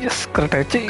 Yes correct ஆயிடுச்சு.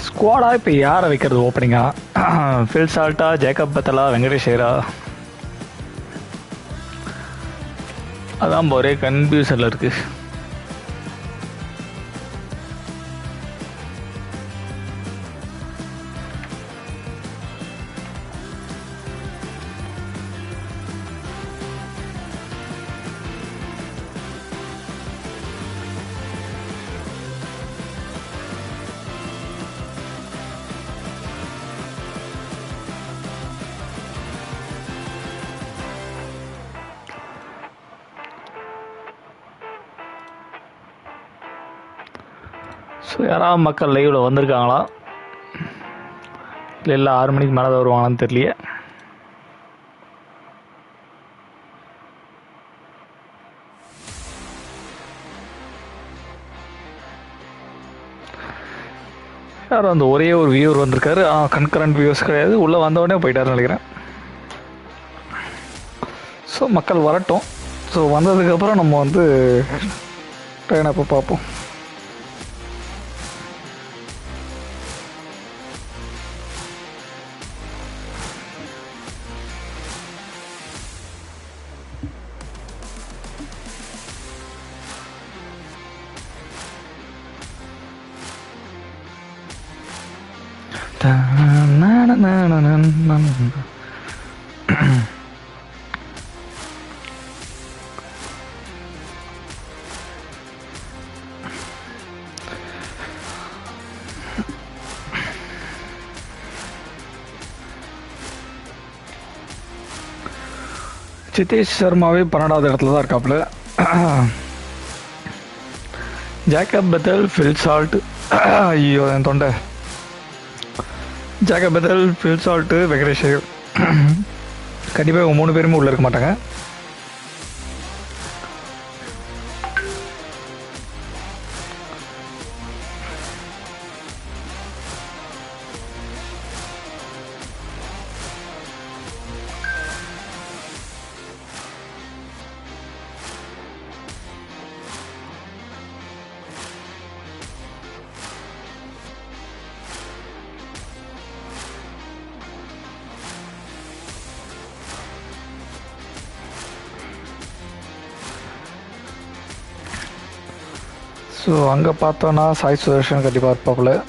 ஸ்குவாடா இப்போ யாரை வைக்கிறது ஓப்பனிங்கா? ஃபில் சால்ட்டா, ஜேக்கப் பத்தலா, வெங்கடேஷ் ஐயரா? அதான் ஒரே கன்ஃபியூஷனில் இருக்குது. ஸோ யாராவது மக்கள் லைவில் வந்திருக்காங்களா? இல்லை 6 மணிக்கு மேலே தான் வருவாங்களான்னு தெரியலையே. யாரும் அந்த ஒரே ஒரு வியூவர் வந்திருக்காரு. கன்கரண்ட் வியூவர்ஸ் கிடையாது. உள்ளே வந்தவொடனே போயிட்டாருன்னு நினைக்கிறேன். ஸோ மக்கள் வரட்டும். ஸோ வந்ததுக்கப்புறம் நம்ம வந்து ட்ரெயின் அப்போ பார்ப்போம். சிதேஷ் சர்மாவே 12வது இடத்துல தான் இருக்காப்புல. ஜேக்கப் பெத்தல், ஃபில் சால்ட், ஐயோ என் தொண்டை, Jacob Bethel, fill salt, Venkatesh கண்டிப்பாக இவங்க 3 பேருமே உள்ளே இருக்க மாட்டாங்க. ஸோ அங்கே பார்த்தோன்னா சாய் சுதர்ஷன் கண்டிப்பாக இருப்பாப்புல.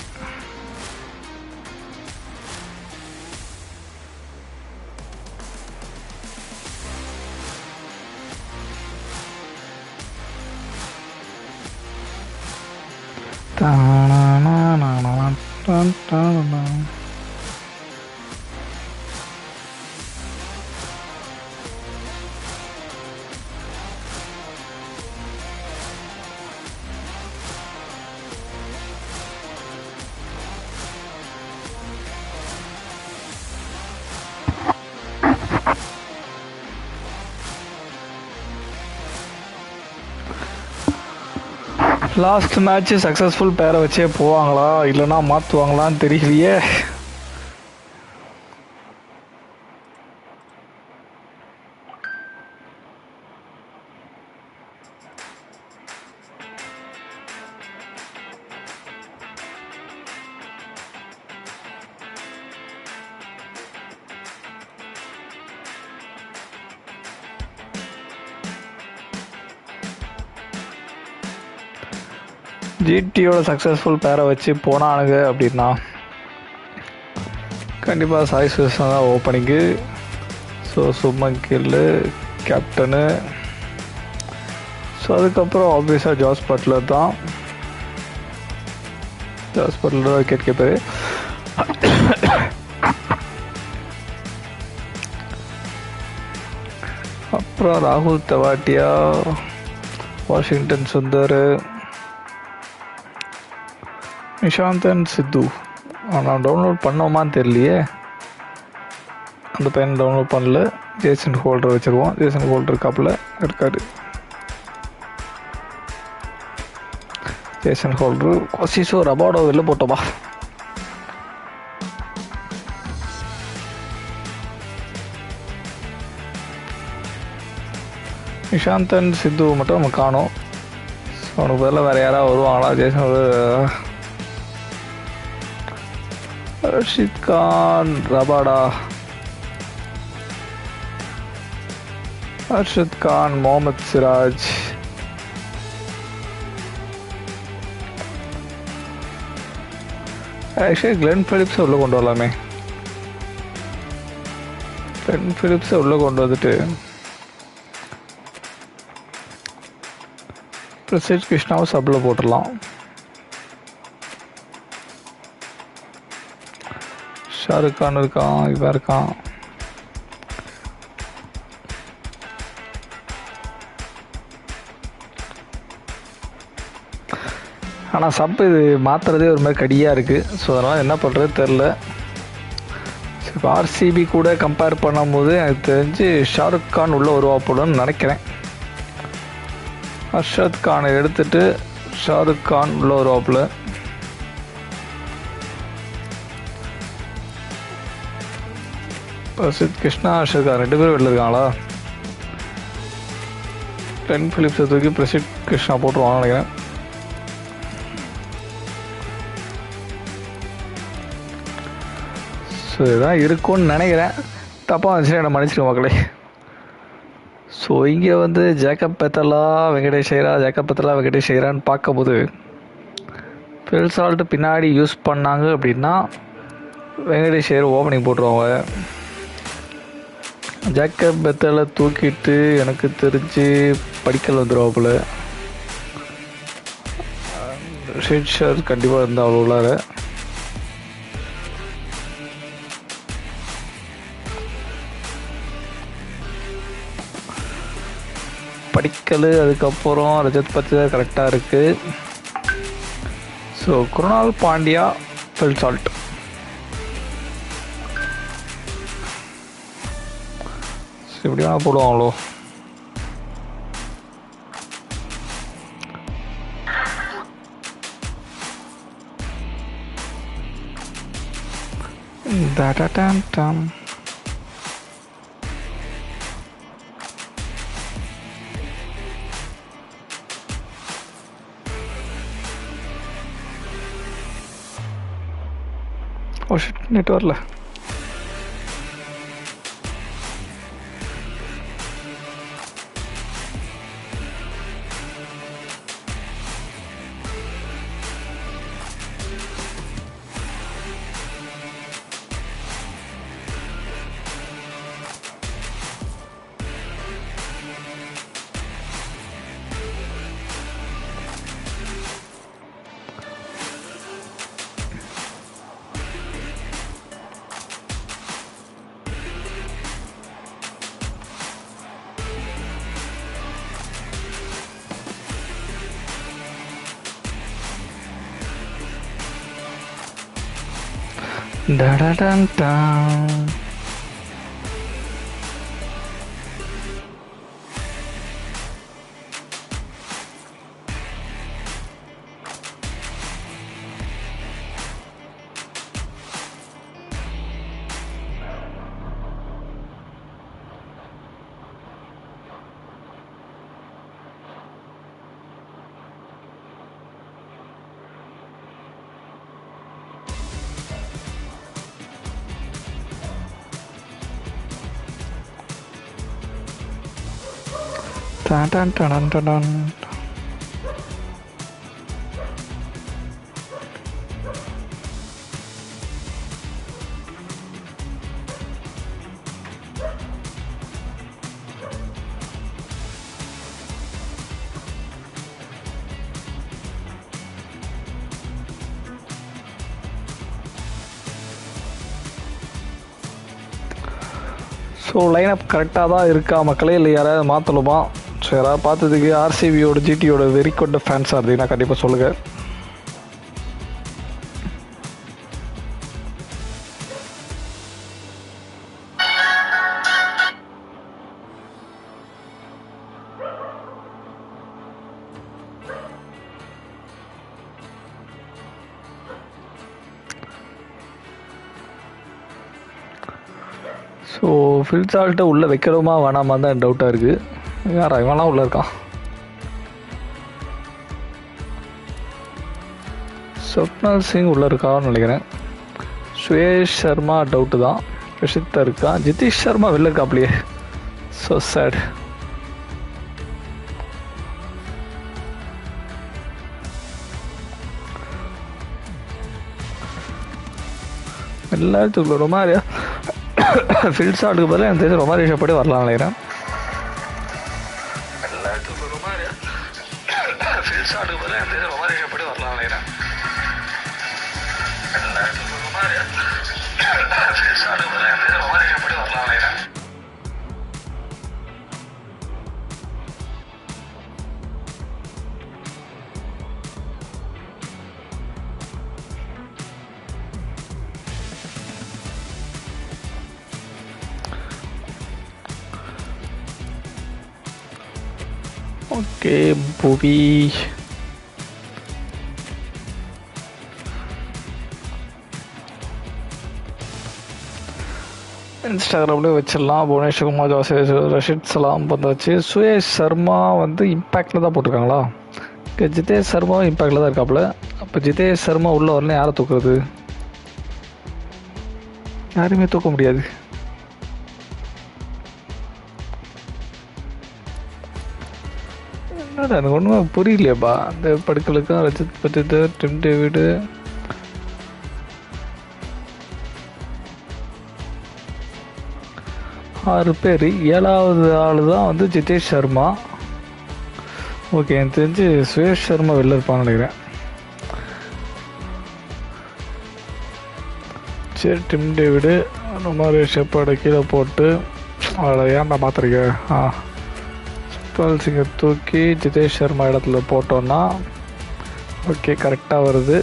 லாஸ்ட் மேட்ச்சு சக்ஸஸ்ஃபுல் பேரை வச்சே போவாங்களா இல்லைனா மாற்றுவாங்களான்னு தெரியலையே. ஜிடியோட சக்ஸஸ்ஃபுல் பேரை வச்சு போனானுங்க அப்படின்னா கண்டிப்பாக சாய் சுதர்ஷன் தான் opening. So Shubman Gill captain. So அதுக்கப்புறம் ஆப்வியஸாக ஜாஸ் பட்லர் தான். Jos Buttler wicket keeper. அப்புறம் ராகுல் தெவாட்டியா, வாஷிங்டன் சுந்தர், நிஷாந்தன் சித்து. நான் டவுன்லோட் பண்ணோமான்னு தெரியலையே, அந்த பையன் டவுன்லோட் பண்ணல. ஜேசன் ஹோல்டர் வச்சுருவோம். ஜேசன் ஹோல்டர் இருக்காரு. ஜேசன் ஹோல்டர் கொசிஸோ ரபாடோ வெளில போட்டோமா. நிஷாந்தன் சித்து மட்டும் நம்ம காணோம். அவனுக்கு பதில் வேறு யாராவது வருவாங்களா? Jason, Rashid Khan, Rabada, Arshad Khan, Mohammed Siraj, actually Glenn பிலிப்ஸை உள்ளே கொண்டு வரலாமே. கிளென் பிலிப்ஸை உள்ளே கொண்டு வந்துட்டு பிரசித் கிருஷ்ணாவை சப்பில் போட்டுடலாம். ஷாருக் கான் இருக்கான், இவன் இருக்கான். ஆனால் சப்பு இது மாற்றுறதே ஒரு மாதிரி கடியாக இருக்குது. ஸோ அதனால் என்ன பண்ணுறது தெரில. இப்போ ஆர்சிபி கூட கம்பேர் பண்ணும்போது எனக்கு தெரிஞ்சு ஷாருக் கான் உள்ளே வருவாப்போலன்னு நினைக்கிறேன். அர்ஷத் கானை எடுத்துட்டு ஷாருக் கான் உள்ளே வருவாப்புல. பிரசித் கிருஷ்ணா அர்ஷத் கான் 2 பேரும் வெளில இருக்காங்களா? டென் பிலிப்ஸை தூக்கி பிரசித் கிருஷ்ணா போட்டுருவாங்க நினைக்கிறேன். ஸோ இதுதான் இருக்கும்னு நினைக்கிறேன். தப்பாக வந்துச்சுன்னா என்னை மன்னிச்சிருக்க மக்களே. ஸோ இங்கே வந்து ஜேக்கப் பெத்தலா வெங்கடேஷ் ஐயரா, ஜேக்கப் பெத்தலா வெங்கடேஷ் ஐயரான்னு பார்க்கும்போது ஃபில் சால்ட் பின்னாடி யூஸ் பண்ணாங்க அப்படின்னா வெங்கடேஷ் ஐயர் ஓப்பனிங் போட்டுருவாங்க. ஜேக்கப் பெத்தலை தூக்கிட்டு எனக்கு தெரிஞ்சு படிக்கல் வந்துடுவாப்புல. ஷேட் ஷர் கண்டிப்பாக இருந்தால் அவ்வளோ உள்ளார. படிக்கல், அதுக்கப்புறம் ரஜத் பத்தி தான் கரெக்டாக இருக்குது. So Krunal Pandya, Phil Salt. இப்படி வேணால் போடுவாங்களோ? டாம் ஓ ஷிட், நெட் வரல. Da-da-dun-dun. Dun, dun, dun, dun, dun. So lineup கரெக்டாக தான் இருக்கா மக்களே, இல்லை யாராவது மாற்றலுமா? ஸோ யாராவது பார்த்ததுக்கு ஆர்சிபியோட ஜிடியோட வெறி கொண்ட ஃபேன்ஸாக இருந்தீங்கன்னா கண்டிப்பாக சொல்லுங்கள். ஸோ ஃபில் சால்ட்டை உள்ளே வைக்கிறோமா வேணாமா தான் டவுட்டாக இருக்குது. யாரா இவெல்லாம் உள்ளே இருக்கான்? ஸ்வப்னல் சிங் உள்ளே இருக்கான்னு நினைக்கிறேன். சுயேஷ் சர்மா டவுட்டு தான். ரிஷித்தா இருக்கா. ஜிதீஷ் சர்மா வெளில இருக்காப்லையே. So sad. எல்லாத்துக்குள்ள ரொமாரியா ஃபில் சால்ட்டுக்கு பதிலாக எனக்கு தெரிஞ்ச ரொமாரியா ஷாப்படி வரலாம் நினைக்கிறேன். ஓகே புவி இன்ஸ்டாகிராம்லேயே வச்சிடலாம். புவனேஸ்வர் ஜோசே ரஷித் சலாம் வந்தாச்சு. சுயேஷ் சர்மா வந்து இம்பேக்டில் தான் போட்டிருக்காங்களா? ஜிதேஷ் சர்மா இம்பேக்டில் தான் இருக்காப்புல. அப்போ ஜிதேஷ் சர்மா உள்ளே வரல, யாரை தூக்குறது? யாருமே தூக்க முடியாது. என்னடா எனக்கு ஒன்றுமே புரியலையேப்பா. அந்த படுக்கலுக்கும் ரஜித் பத்திட்டு டிம் டேவிடு ஆறு பேர். 7வது ஆள் தான் வந்து ஜிதேஷ் சர்மா. ஓகே, எனக்கு தெரிஞ்சு சுயேஷ் சர்மா வெளில இருப்பான்னு நினைக்கிறேன். சரி, டிம் டேவிடு அந்த மாதிரி ஷெப்பர்டை கீழே போட்டு அவளை ஏன்டா மாத்திரிக்க. சுபால் சிங்கை தூக்கி ஜிதேஷ் சர்மா இடத்துல போட்டோன்னா ஓகே கரெக்டாக வருது.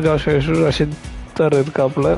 ஜோஷேஷ் ரஷித் தர் இருக்காப்புல.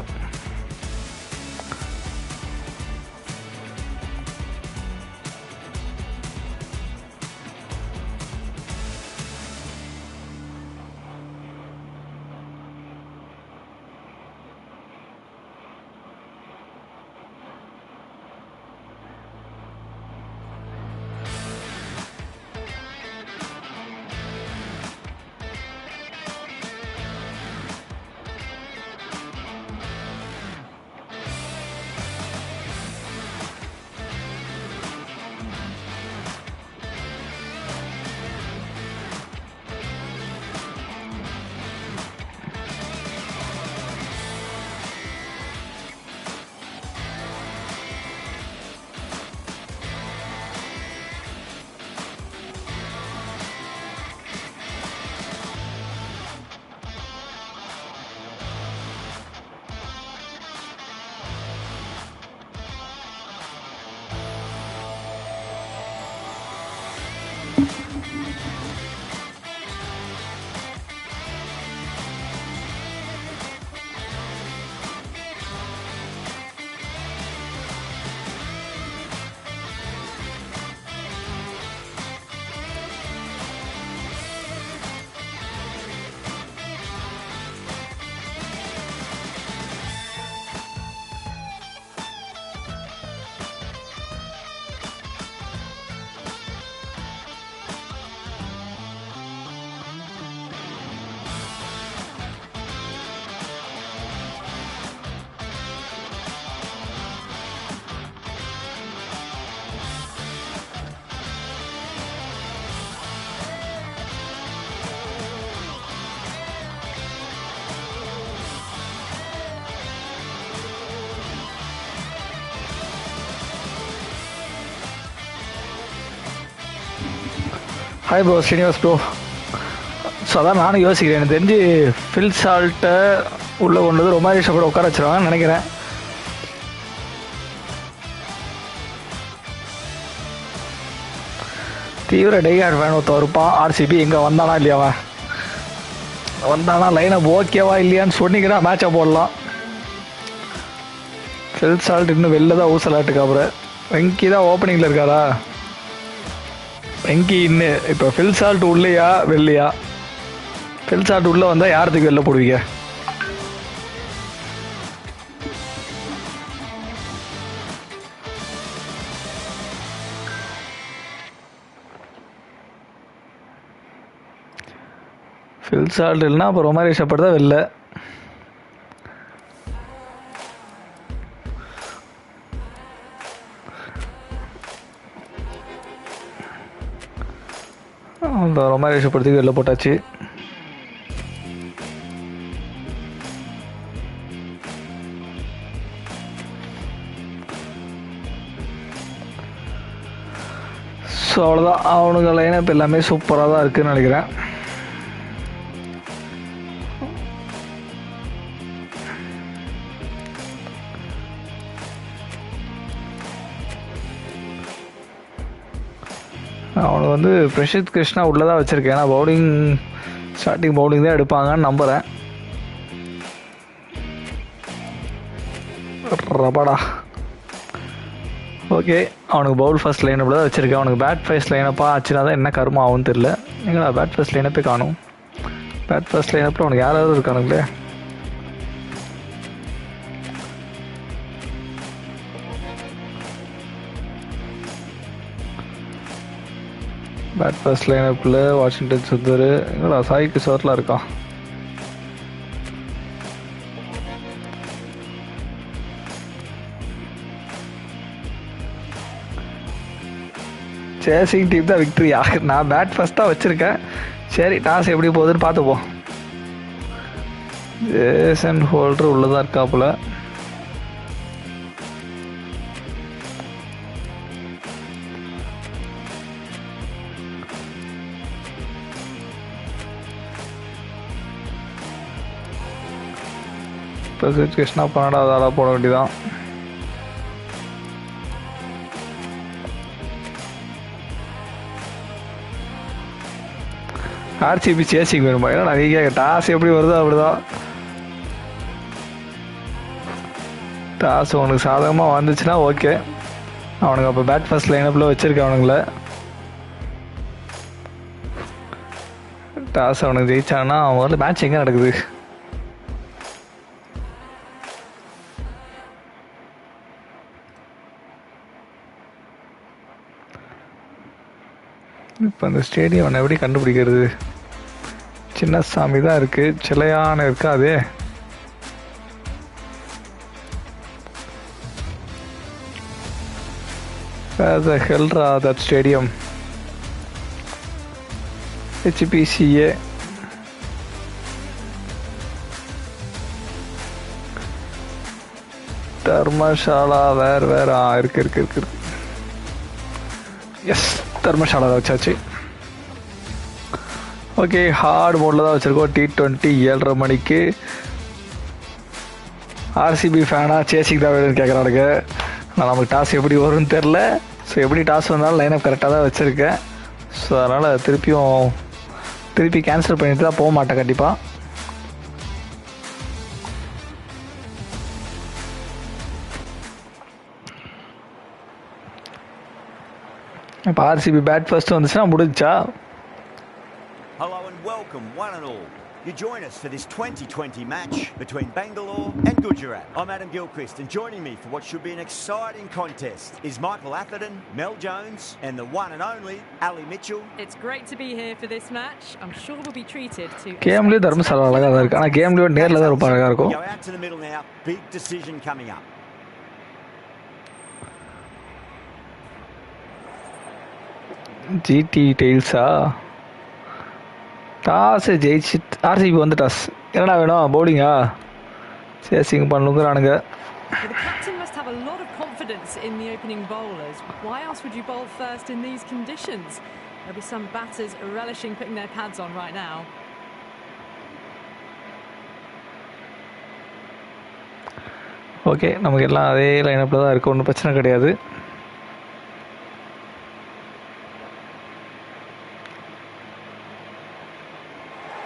Hi bro, Srinivas bro. So அதான் நானும் யோசிக்கிறேன். எனக்கு தெரிஞ்சு ஃபில் சால்ட்டை உள்ளே கொண்டு வந்து ரொம்ப கூட உட்கார வச்சுருவாங்கன்னு நினைக்கிறேன். தீவிர டைகார்ட் ஃபேன் ஒருத்தன் இருப்பான். ஆர்சிபி எங்கே வந்தானா இல்லையா, அவன் வந்தானா லைனப் ஓகேவா இல்லையான்னு சொன்னீங்கன்னா மேட்சை போடலாம். ஃபில் சால்ட் இன்னும் வெளில தான் ஊசலாட்டுக்கு. அப்புறம் வெங்கி தான் ஓப்பனிங்கில் இருக்காரா? வெங்கி இன்னும் இப்போ ஃபில் சால்ட் உள்ளையா வெளிலையா? ஃபில் சால்ட் உள்ளே வந்தால் யாரத்துக்கு வெளில போடுவீங்க? ஃபில் சால்ட் இல்லைன்னா அப்போ ரொம்ப இஷ்டப்பட்டு தான் வெளில. அந்த ரொம்ப இஷ்டப்படுறதுக்கு வெளில போட்டாச்சு. ஸோ அவ்வளோதான். அவனுங்க லைனப் எல்லாமே சூப்பராக தான் இருக்குதுன்னு நினைக்கிறேன். அவனுக்கு வந்து பிரசித் கிருஷ்ணா உள்ளே தான் வச்சுருக்கேன். ஏன்னா பவுலிங் ஸ்டார்டிங் பவுலிங் தான் எடுப்பாங்கன்னு நம்புகிறேன். ரபாடா ஓகே, அவனுக்கு பவுல் ஃபர்ஸ்ட் லைனப்பில் தான் வச்சுருக்கேன். அவனுக்கு பேட் ஃபர்ஸ்ட் லைனப்பாக ஆச்சுன்னா தான் என்ன கருமா ஆகும்னு தெரில. எங்களா பேட் ஃபர்ஸ்ட் லைனப்பே காணும். பேட் ஃபர்ஸ்ட் லைனப்பில் அவனுக்கு யாராவது இருக்கானுங்களே. பேட் ஃபர்ஸ்ட் லைனப்பில் வாஷிங்டன் சுந்தர், எங்களா சாய் கிஷோர்லாம் இருக்கான். சேசிங் டீம் தான் விக்டரியா? நான் பேட் ஃபர்ஸ்ட்டாக வச்சுருக்கேன். சரி, டாஸ் எப்படி போகுதுன்னு பார்த்துப்போம். ஜேசன் ஹோல்டர் உள்ளதான் இருக்காப்புல. இப்போ கிருஷ்ணா 12வது ஆளாக போட வேண்டியதான். RCB சேசிங் வேணுமா? ஏன்னா நீங்கள் டாஸ் எப்படி வருதோ அப்படிதான். டாஸ் உனக்கு சாதகமாக வந்துச்சுன்னா ஓகே. அவனுக்கு அப்போ பேட் ஃபர்ஸ்ட் லைனப்பில் வச்சுருக்கேன். அவனுங்கள டாஸ் அவனுக்கு ஜெயிச்சான்னா அவன் முதல்ல மேட்ச் எங்கே நடக்குது? இப்போ அந்த ஸ்டேடியம் அவனை எப்படி கண்டுபிடிக்கிறது? சின்னசாமி தான் இருக்குது, சிலையான இருக்காதே. Where the hell that stadium? HPCA. Dharamshala வேற இருக்கு. எஸ், தர்மசாலா தான் வச்சாச்சு. ஓகே, ஹார்ட் மோடில் தான் வச்சுருக்கோம். T20 7:30 மணிக்கு. RCB ஃபேனா சேசிங் தான் வேணும்னு கேட்குறானுங்க. ஆனால் நமக்கு டாஸ் எப்படி வரும்னு தெரில. ஸோ எப்படி டாஸ் வந்தாலும் லைனப் கரெக்டாக தான் வச்சுருக்கேன். ஸோ அதனால் திருப்பி கேன்சல் பண்ணிட்டு தான் போக மாட்டேன் கண்டிப்பாக. இப்போ RCB பேட் ஃபர்ஸ்ட் வந்துச்சுன்னா முடிஞ்சா. Hello and welcome one and all. You join us for this 2020 match between Bangalore and Gujarat. I'm Adam Gilchrist, and joining me for what should be an exciting contest is Michael Atherton, Mel Jones and the one and only Ali Mitchell. It's great to be here for this match. I'm sure we'll be treated to கேம்லயே Dharamshala அழகா தான் இருக்கு. ஆனா கேம்லயே நேர்ல தான் ரொம்ப அழகா இருக்கும். Go out to the middle now. Big decision coming up. GT டெயில்ஸா? டாஸ் ஜெயிச்சு RCB வந்து டாஸ். என்னடா வேணும்? பவுலிங்கா? சேசிங் பண்ணுங்கிறானுங்க. The captain must have a lot of confidence in the opening bowlers. Why else would you bowl first in these conditions? There'll be some batters relishing putting their pads on right now. Okay, நமக்கு எல்லாம் அதே லைனப்பில் தான் இருக்குது. ஒன்றும் பிரச்சனை கிடையாது.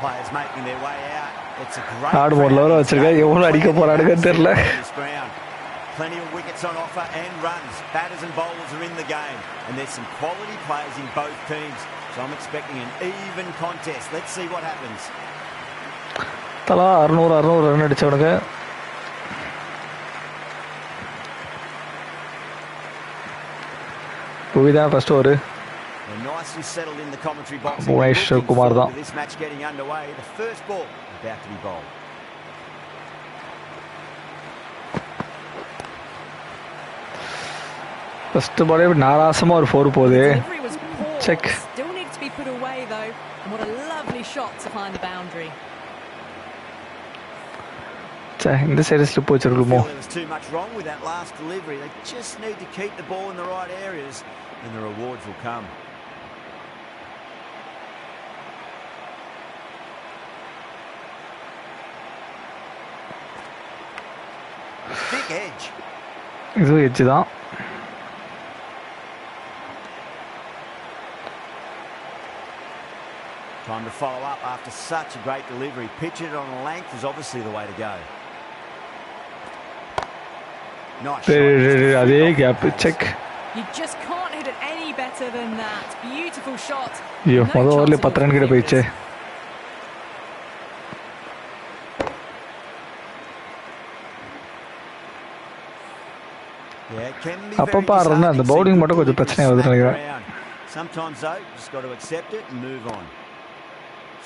Players making their way out. It's a great hard மோட்ல வர வச்சிருக்கேன். எவ்வளோ அடிக்க போறானுங்கன்னு தெரியல. Plenty of wickets on offer and runs. Batters and bowlers are in the game, and there's some quality players in both teams. So I'm expecting an even contest. Let's see what happens. தலா 600 run அடிச்சவனுங்க. புவிதான் first ஒரு nicely settled in the commentary box. Bhuvanesh Kumar தான். This match getting underway. The first ball about to be bowled. First பாலே நாராசமா ஒரு 4 போகுது. Check. Still needs to be put away though. And what a lovely shot to find the boundary. இந்த side slip வச்சிருக்குமோ? There was too much wrong with that last delivery. They just need to keep the ball in the right areas and the rewards will come. Big edge. இது edge தான். Time to follow up after such a great delivery. Pitching it on a length is obviously the way to go. Nice. அதே gap. Check. You just can't hit it any better than that. Beautiful shot. ஐயோ No மொதல் ஓவர்லேயே chance 10 of run கிட்ட fielders. போயிடுச்சு. அப்பப்போ ஆடுறதுனா அந்த bowling மட்டும் கொஞ்சம் பிரச்சனை வருதுன்னு நினைக்கிறேன். Sometimes though, just got to accept it and move on.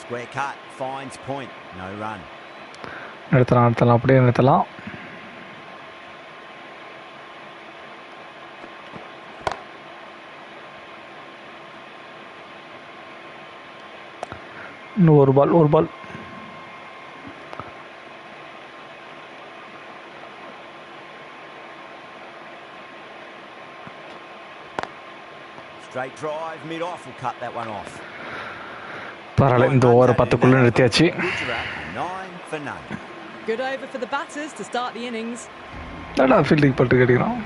Square cut, finds point, no run. நிறுத்தலாம் அப்படியே நிறுத்தலாம். இன்னும் ஒரு பால் Straight drive, mid off, will cut that one off. பரவாயில்ல, இந்த over 10க்குள்ள நிறுத்தியாச்சு. 9 for none. Good over for the batters to start the innings. நல்லா fielding பண்ணிட்டு கேட்கிறான்.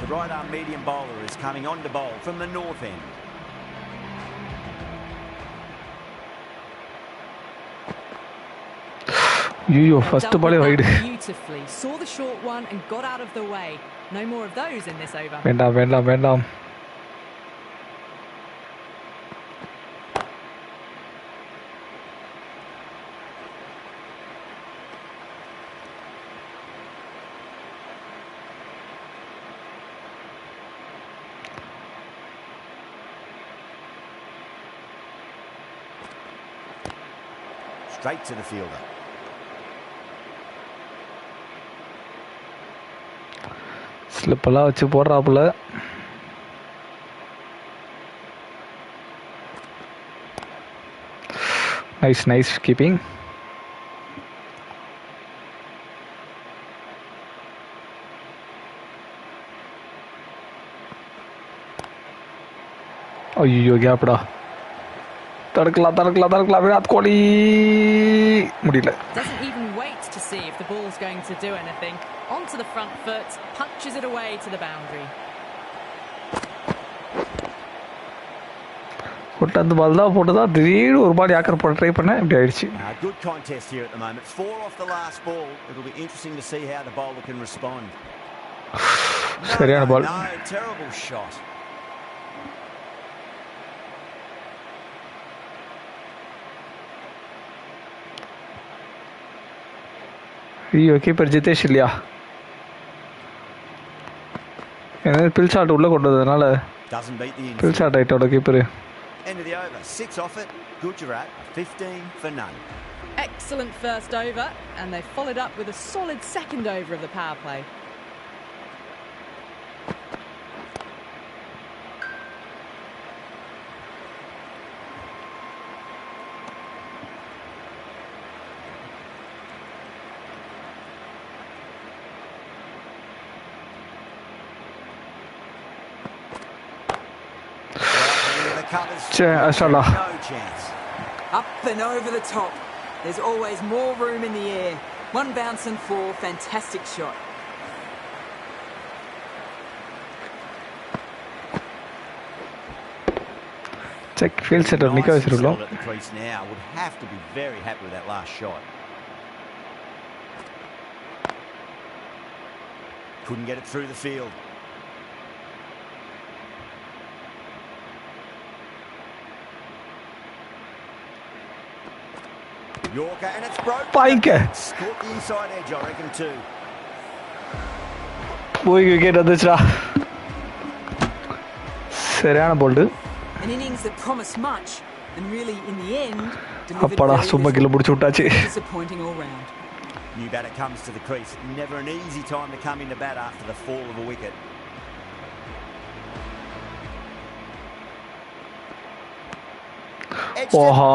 The right arm medium bowler is coming on to bowl from the north end. ஐயோ first பாலே wide. Beautifully saw the short one and got out of the way. No more of those in this over. வேண்டாம். Straight to the fielder. ஸ்லிப்பெல்லாம் வச்சு போடுறாப்புல. Nice keeping. ஐயோ கேப்டா. தடுக்கலாம் விராட் கோலி முடியல. Doesn't even wait to see if the ball's going to do anything. Onto the front foot, punches it away to the boundary. அந்த பால் தான் போட்டதா திடீர்னு ஒரு பால் யாக்கர் போட ட்ரை பண்ண இப்படி ஆயிடுச்சு. Good contest here at the moment. 4 off the last ball. It'll be interesting to see how the bowler can respond. சரியான பால். No, terrible shot. ஐயோ கீப்பர் ஜிதேஷ் இல்லையா? என்ன பில் ஷாட் உள்ள கொண்டு வந்ததுனால பில் ஷாட் ஆயிட்டோட keeper. End of the over, 6 off it. Gujarat 15 for none. Excellent first over, and they followed up with a solid second over of the power play. Ashallah. No chance. Up and over the top. There's always more room in the air. One bounce and 4, fantastic shot. Check field setter nikka vechirullo. At the crease now would have to be very happy with that last shot. Couldn't get it through the field. Yorker, and it's broken. Caught the inside edge, I reckon, too. போய் wicket வந்துச்சுடா. சரியான bolt. An innings that promised much and really in the end அப்பாடா சும்மா கில்ல முடிச்சு விட்டாச்சு. Disappointing all round. New batter comes to the crease. Never an easy time to come into bat after the fall of a wicket. ஓஹா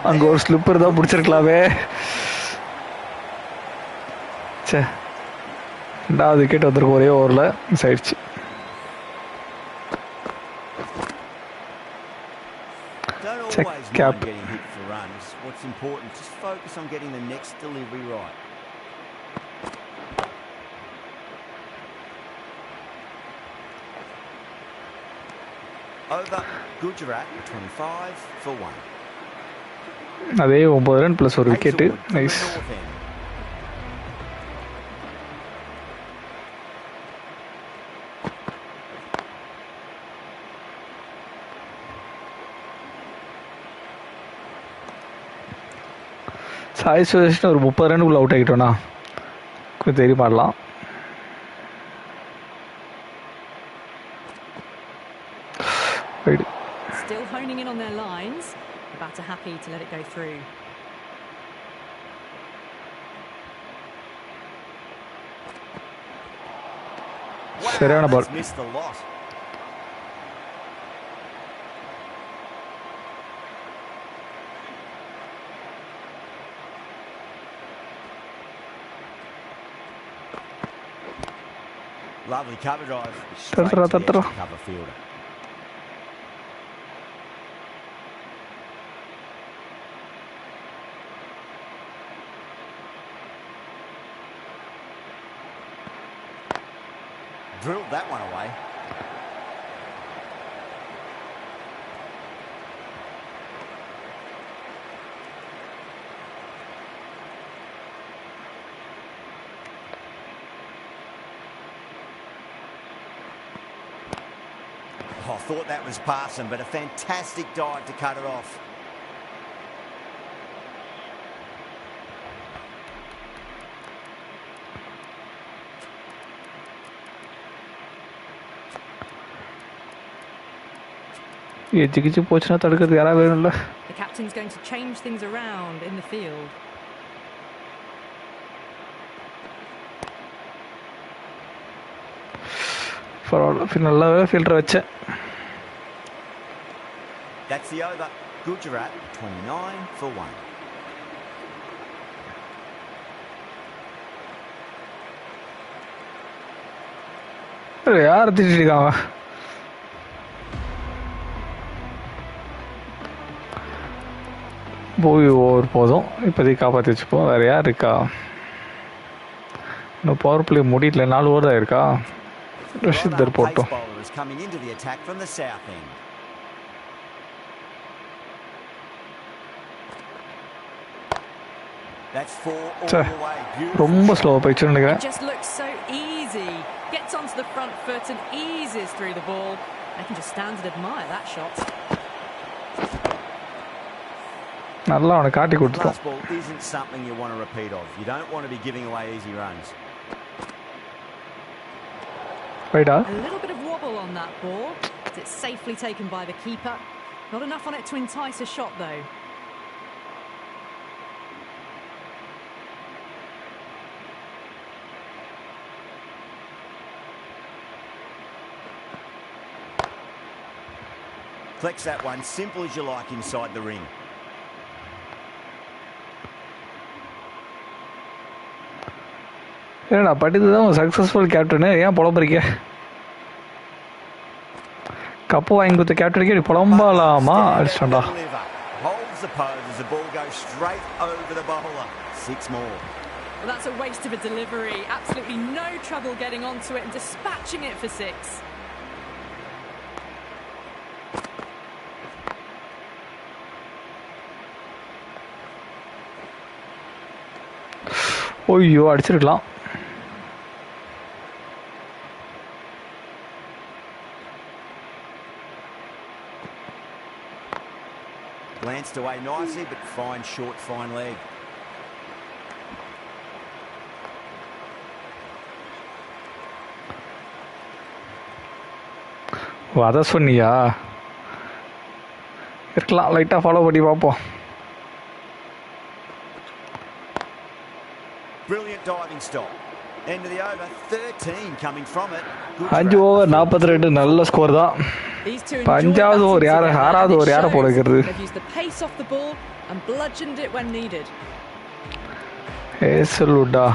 அங்க ஒரு slipper தான் பிடிச்சிருக்கலாமே. சே 2வது wicket வந்திருக்கு ஒரே ஓவரில், மிஸ் ஆயிடுச்சு. Check cap. Getting hit for runs. What's important, just focus on getting the next delivery right. Over Gujarat 25 for 1. அதே 9 run plus ஒரு விக்கெட். நைஸ். சாய் சுரேஷன் ஒரு 30 ரன்னுக்குள்ள அவுட் ஆகிட்டோண்ணா. கொஞ்சம் தெரிய மாடலாம். Still honing in on their lines. The batter happy to let it go through. சரியான பால். Lovely cover drive. Cover fielder. Drilled that one away. I thought that was passing, but a fantastic dive to cut it off. The captain's going to change things around in the field. That's the over. Gujarat 29 for 1. யார் திட்டிருக்காங்க? போய் over போதும். இப்போதைக்கு காப்பாற்றி வச்சுப்போம். வேறு யார் இருக்கா? இன்னும் பவர் பிளே முடியல. 4 ஓவர் தான் இருக்கா? ரஷிதர் போட்டோம். ரொம்ப ஸ்லோவாக போயிடுச்சுன்னு நினைக்கிறேன். Just looks so easy. Gets onto the front foot and eases through the ball. I can just stand and admire that shot. நல்லா அவனை காட்டி கொடுத்துட்டோம். Fastball isn't something you want to repeat of. You don't want to be giving away easy runs. Right on. A little bit of wobble on that ball. It's safely taken by the keeper. Not enough on it to entice a shot though. Flex that one simple as you like inside the ring. ஏன்னா படித்ததான் successful captain. ஏன் புலம்புறீங்க? Cup வாங்கி கொடுத்த கேப்டனுக்கு இப்படி புலம்பலாமா? அடிச்சிட்டா. Well, that's a waste of a delivery. Absolutely no trouble getting onto it and dispatching it for 6. ஓய்யோ அடிச்சிருக்கலாம். Glanced away nicely, but fine short, fine leg. அத சொன்னியா? இருக்கலாம். லைட்டா ஃபாலோ பண்ணி பார்ப்போம். Brilliant diving stop. End of the over, 13 coming from it. 5 over 42 நல்ல score தான். 5வது over யார 6வது ஓவர் யார போடுகிறது? ஏசலுடா.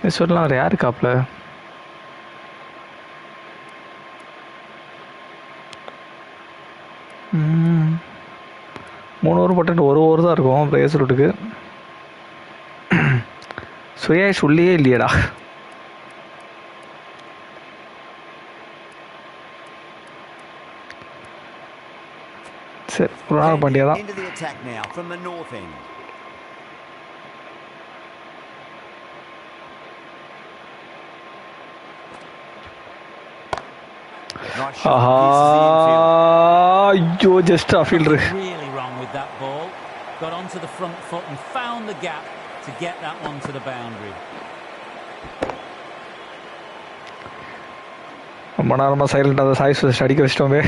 ஏசல்லாம் யாரு காப்ல? மூணு ஓவர் போட்டு 1 ஓவர் தான் இருக்கும் பிரேசலுட்டுக்கு. சுயேஷ் உள்ளே இல்லையடா. சரி ஒரு நாள் பண்ணியாதான். ஐயோ just fielder. Really wrong with that ball. got onto the front foot and found the gap to get that one to the boundary. ரொம்ப சைலண்ட் அந்த சாய்ஸ் அடிக்க வச்சிட்டோமே.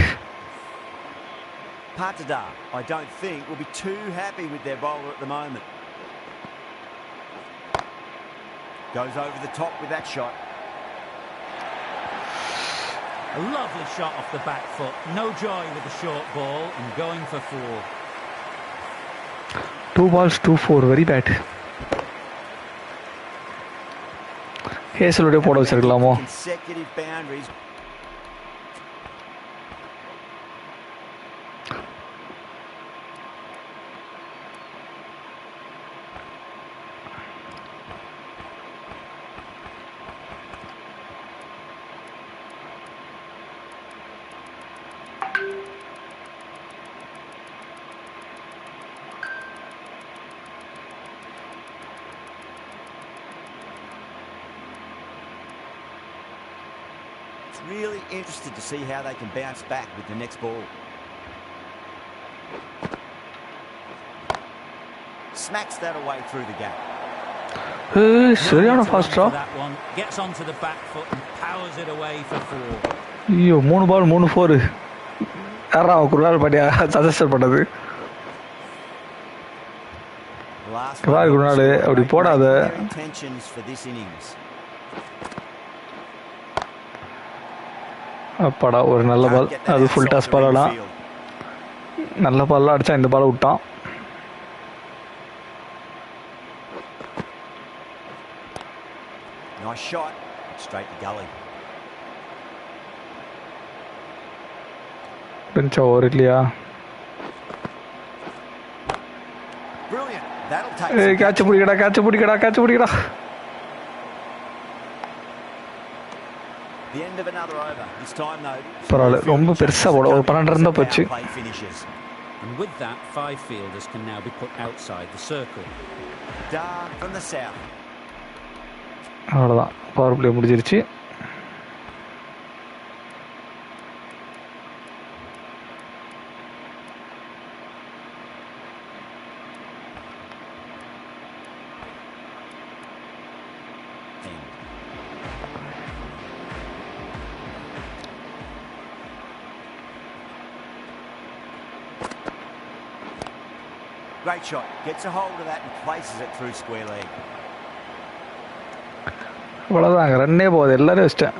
Patada, I don't think, will be too happy with their bowler at the moment. Goes over the top with that shot. A lovely shot off the back foot. No joy with the short ball and going for 4. 2 balls, 2-4. Very bad. Hazelwood போட வச்சிருக்கலாமோ? Consecutive boundaries. Really interested to see how they can bounce back with the next ball. Smacks that away through the gap. சரியான ஃபாஸ்டா. That one gets onto the back foot and powers it away for 4. ஐயோ 3 பால் 3 4. யாரா குருநாள் பாட்டியா suggest பண்ணது? குருநாள் அப்படி போடாத. Intentions for this innings. அப்பாடா ஒரு நல்ல பால். அது ஃபுல் டாஸ் பாலலாம். நல்ல பால்லாம் அடிச்சா இந்த பாலை விட்டான். Nice shot. Straight to gully. Bench over இல்லையா? Brilliant. That'll take. ஏய் catch பிடிக்கடா. The end of another over. This time though. பரவாயில்ல ரொம்ப பெருசா போட ஒரு 12 ரன் தான் போச்சு. And with that 5 fielders can now be put outside the circle. Dar from the south. அவ்வளவுதான் பவர் பிளே முடிஞ்சிருச்சு. Great shot. Gets a hold of that and places it through square leg. அவ்வளோதாங்க ரன்னே போகுது எல்லாரும் வச்சிட்டேன்.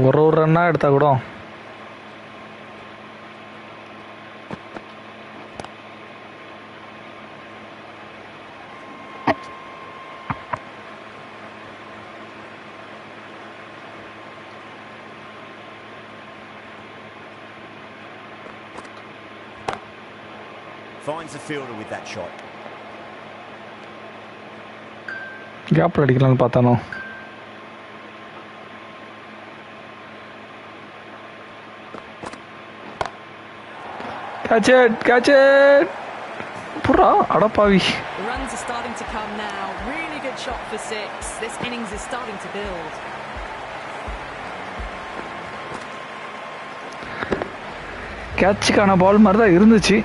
ஒரு ரன்னாக எடுத்தா கூட Finds the fielder with that shot. கேப்ல அடிக்கலாம்னு பார்த்தானோ. Catch it! புறா அடப்பாவி. The runs are starting to come now. Really good shot for 6. This innings is starting to build. கேட்சுக்கான பால் மாதிரி தான் இருந்துச்சு,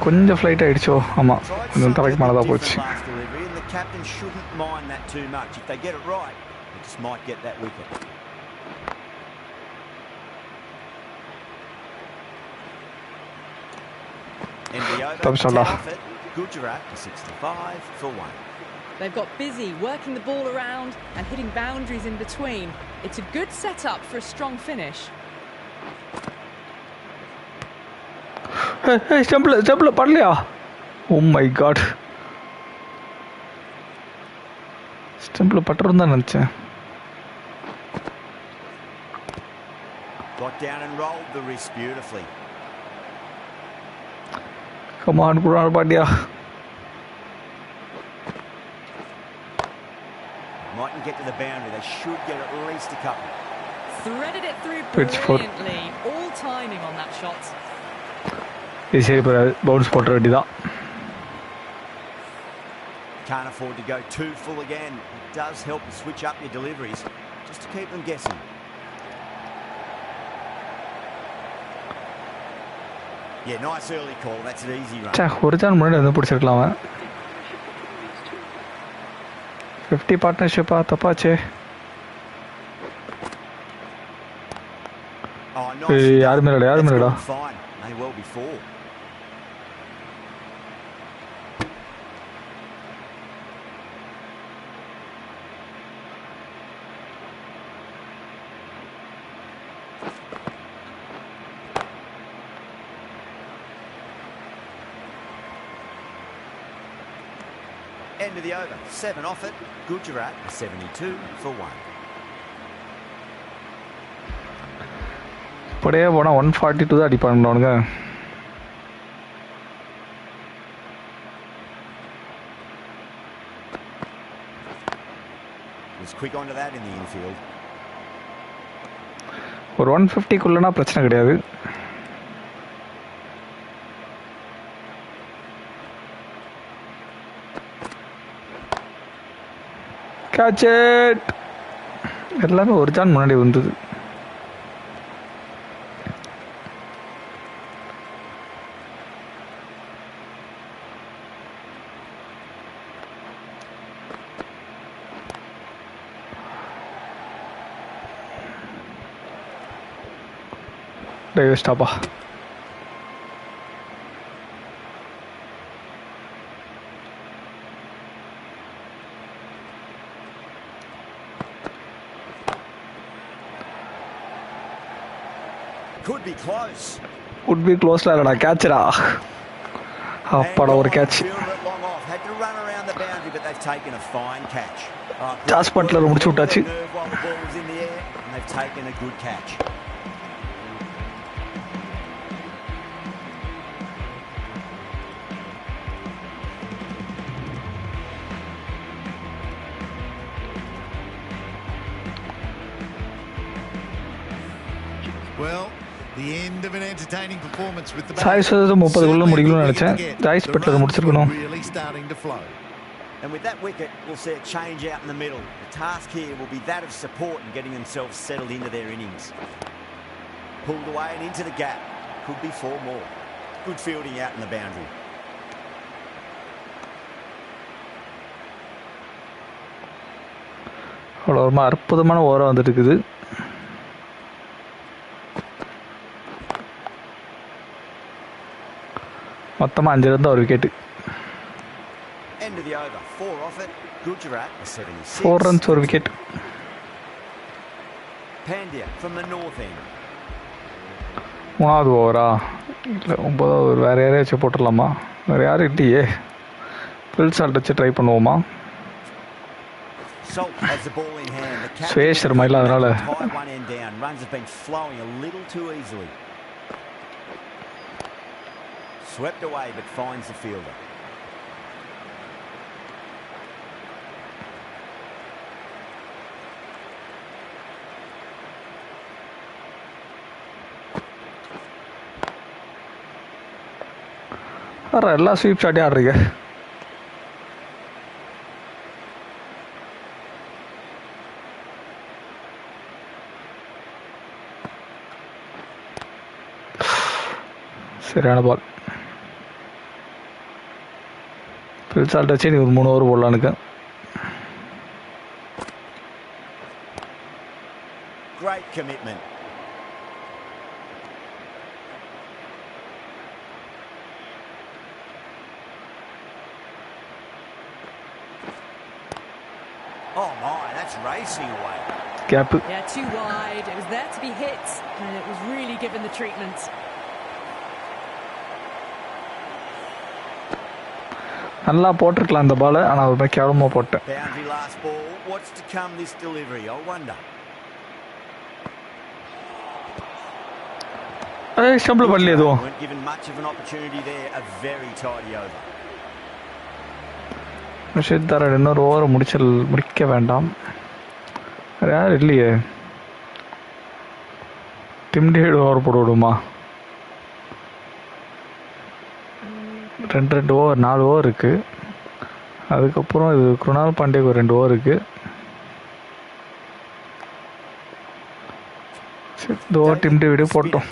கொஞ்சம் ஃப்ளைட் ஆகிடுச்சோ. ஆமாம், கொஞ்சம் தலைக்கு மேலே தான் போச்சு. They've got busy working the ball around and hitting boundaries in between. It's a good setup for a strong finish. Hey, stumble padliya. Oh my god. Stumble patturundha nenichen. Got down and rolled the wrist beautifully. Come on, Kunal Pandya. Mightn't get to the boundary. They should get at least a couple. Threaded it through brilliantly. All timing on that shot. சரி இப்போ bounce போட்டுற வேண்டியதான். Can't afford to go too full again. It does help to switch up your deliveries just to keep them guessing. Yeah, nice early call. That's an easy run. ஒரு San முன்னாடி வந்து பிடிச்சிருக்கலாம். 50 பார்ட்னர்ஷிப்பா தப்பாச்சே. யாரு மேலடா Fine. May well be four. End of the over. 7 off it. Gujarat 72 for 1. இப்படியே போனால் 142 தான் அடிப்பானுங்க. Was quick onto that in the infield. ஒரு 150க்குள்ளனா பிரச்சனை கிடையாது. Catch it! எல்லாமே ஒரு ஜான் முன்னாடி வந்தது. வேஸ்டாப்பா. Could be close. Would be close இல்லடா, கேட்ச்டா. அப்பாடா ஒரு catch. Had to run around the boundary but they've taken a fine catch. Jos Buttler முடிச்சு விட்டாச்சு. While the ball was in the air and they've taken a good catch. Well, the end of an entertaining performance with the choice 30 குள்ள முடிக்கணும்னு நினைச்சேன். Joyce Buttler முடிச்சிருக்கணும். really starting to flow. And with that wicket, we'll see a change out in the middle. The task here will be that of support and getting themselves settled into their innings. Pulled away and into the gap. Could be 4 more. Good fielding out in the boundary. அவ்வளோ அற்புதமான ஓரம் வந்துட்டு இருக்குது. மொத்தமாக 5 இருந்தால் ஒரு wicket. End of the over. 4 off it. Gujarat 76. 4 runs ஒரு wicket. Pandya from the north end. 3வது ஓவரா இல்லை 9வது ஓவர். வேறு யாரையாச்சும் போட்டுடலாமா? வேறு யாரும் இல்லையே. பில் சால்ட் வச்சு ட்ரை பண்ணுவோமா? சுயேஷ் சர்மா இல்லை, அதனால swept away but finds the fielder. எல்லாம் ஸ்வீப் ஷாட்டே ஆடுறீங்க. சரியான பால். பில் சால்ட் வச்சு நீ ஒரு 3 over போடலானுக்கு. Great commitment. Oh my, that's racing away. Gap. Yeah, too wide. It was there to be hit and it was really given the treatment. நல்லா போட்டிருக்கலாம் அந்த பால், ஆனால் ஒரு மாதிரி கேவலமாக போட்டேன். Boundary last ball. What's to come this delivery? I wonder. Stumble பண்ணல எதுவும். Given much of an opportunity there, a very tidy over. Rashid தரன் இன்னொரு ஓவர் முடிக்க வேண்டாம். யார் இல்லையே. டிம் டேவிட் ஓவர் போட விடுமா? 2 ஓவர் 4 ஓவர் இருக்குது. அதுக்கப்புறம் இது குருணால் பாண்டியக்கு ஒரு 2 ஓவர் இருக்குது. இந்த ஓவர் டீம் டேவிட் போட்டோம்.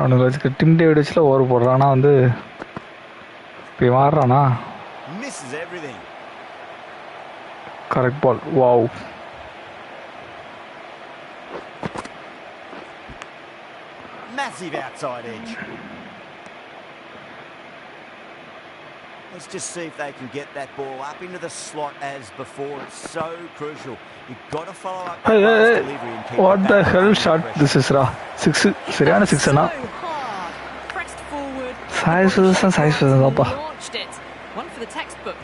அவனுக்கு வச்சுக்க டிம் டேவிட் வச்சுல ஓவர் போடுறான்னா வந்து இப்போ மாறுறானா. Correct ball. Wow. Massive outside edge. Let's just see if they can get that ball up into the slot as before. It's so crucial. You've got to follow up that delivery and keep what the hell shot this is ra 6 சரியான 6 அண்ணா. Pressed forward. size தான்ப்பா. Launched it. One for the textbook.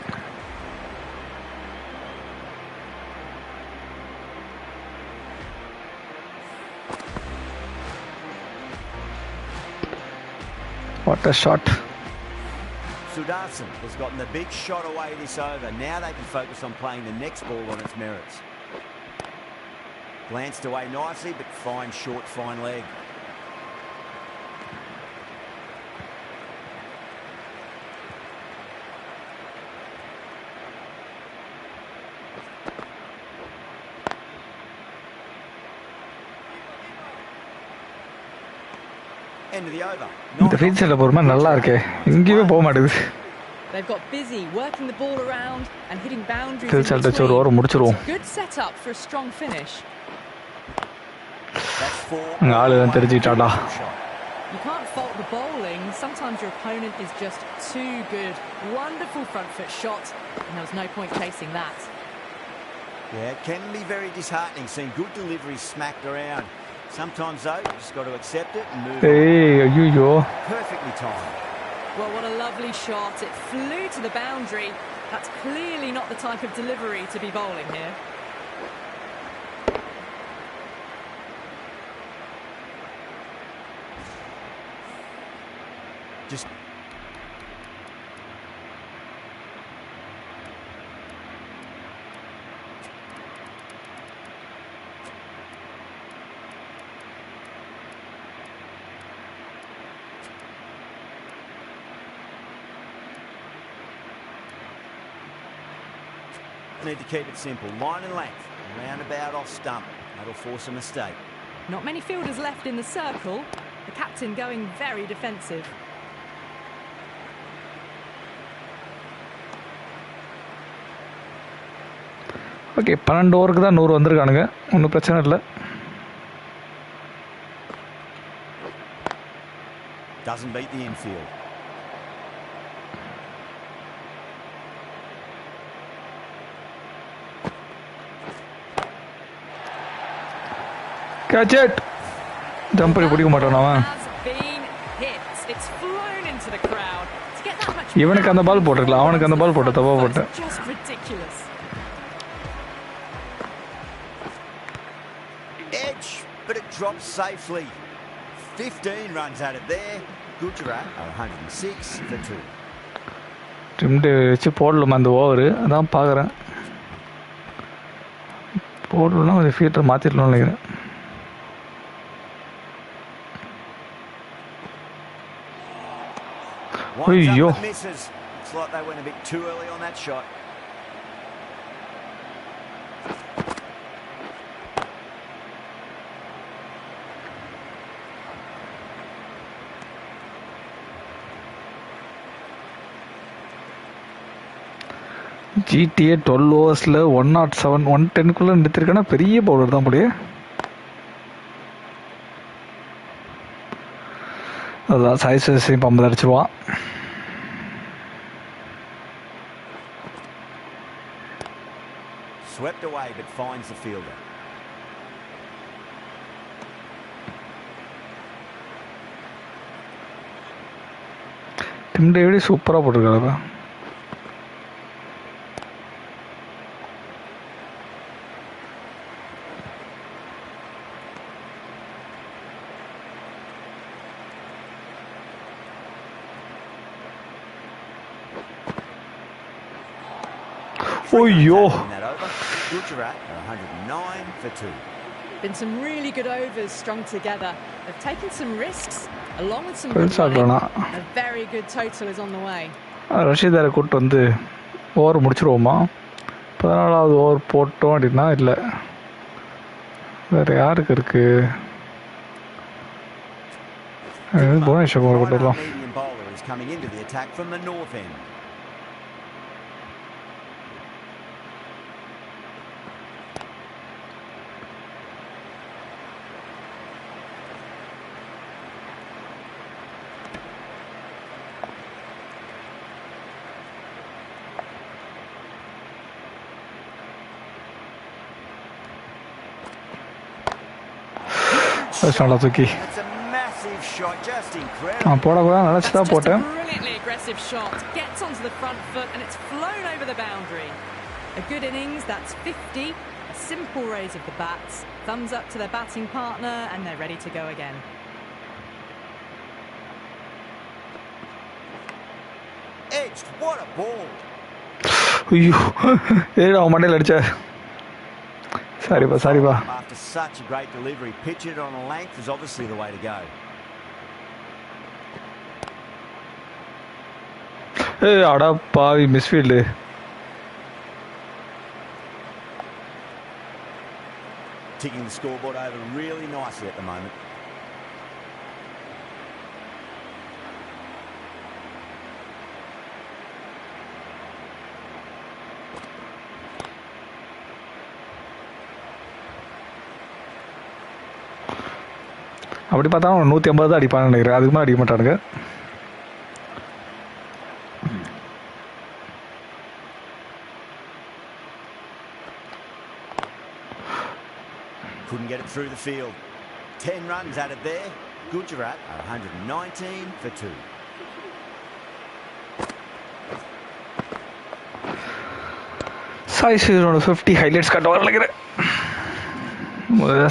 What a shot. Sudarshan has gotten the big shot away this over. Now they can focus on playing the next ball on its merits. Glanced away nicely, but fine short, fine leg. End of the over. இந்த ஃபீல்ட்ல போறமா நல்லா இருக்கே. இங்கேயே போக மாட்டேங்குது. They've got busy working the ball around and hitting boundaries. ஃபீல்ட்ல ஒரு over முடிச்சிருவோம். Good setup for a strong finish. ஆளு தான் தெரிஞ்சிட்டாடா. You can't fault the bowling. Sometimes your opponent is just too good. Wonderful front foot shot, and there was no point chasing that. Yeah, it can be very disheartening seeing good deliveries smacked around. Sometimes though, you just got to accept it and move on. Perfectly timed. Well, what a lovely shot. It flew to the boundary. That's clearly not the type of delivery to be bowling here. Just need to keep it simple. Line and length. Roundabout off stump. That'll force a mistake. Not many fielders left in the circle. The captain going very defensive. Okay 12 ஓவருக்கு தான் 100 வந்திருக்கானுங்க. ஒன்றும் பிரச்சனை இல்லை. Doesn't beat the infield. Catch it. Jump பிடிக்க மாட்டான் அவன். இவனுக்கு அந்த பால் போட்டுருக்கலாம். அவனுக்கு அந்த பால் போட்ட தப்பா போட்டேன். Edge, but it drops safely. 15 runs out of there. Gujarat are 106 for 2. Dimmed வச்சு போடலாமா அந்த ஓவர்? அதான் பார்க்குறேன். போடலாம் கொஞ்சம் ஃபீல்டர் மாற்றிடலாம்னு நினைக்கிறேன். ஐயோ misses. Looks like they went a bit too early on that shot. GTA 12 ஓவர்ஸில் 107 110 நிறுத்திருக்கேன்னா பெரிய பவுலர் தான் போலயே. அதுதான் சாய் சுதர்ஷன் 50 அடிச்சிருவான். Swept away but finds the fielder. Tim David சூப்பராக போட்டிருக்காரு. Oh, yo. In that over. Gujarat are 109 for 2. Been some really good overs strung together. They've taken some risks along with some Prince good running. Aglana. A very good total is on the way. ரஷீதாரை கூப்பிட்டு வந்து over முடிச்சிருவோமா? 14வது over போட்டோம் அப்படின்னா இல்லை, வேறு யாருக்கு இருக்கு? புவனேஸ்வர் குமார் கூப்பிட்டு வரலாம். Medium bowler is coming into the attack from the north end. நல்லா தூக்கி போடக்கூடாது நினச்சிதான் போட்டேன். Brilliantly aggressive shot, gets onto the front foot and it's flown over the boundary. A good innings, that's 50. A simple raise of the bats, thumbs up to their batting partner and they're ready to go again. Edged, what a ball. ஐயோ ஏடா மண்டையில் அடிச்ச. சரிப்பா. After such a great delivery, pitch it on a length is obviously the way to go. அடா பாவி misfield. Ticking the scoreboard over really nicely at the moment. அப்படி பார்த்தா 150 தான் அடிப்பான்னு நினைக்கிறேன், அதுக்கு மேலே அடிக்க மாட்டானுங்க. Couldn't get it through the field. 10 runs added there. Gujarat are 119 for 2. Sai ஸ்ரீதரோட 50 highlights கட்ட வர நினைக்கிறேன்.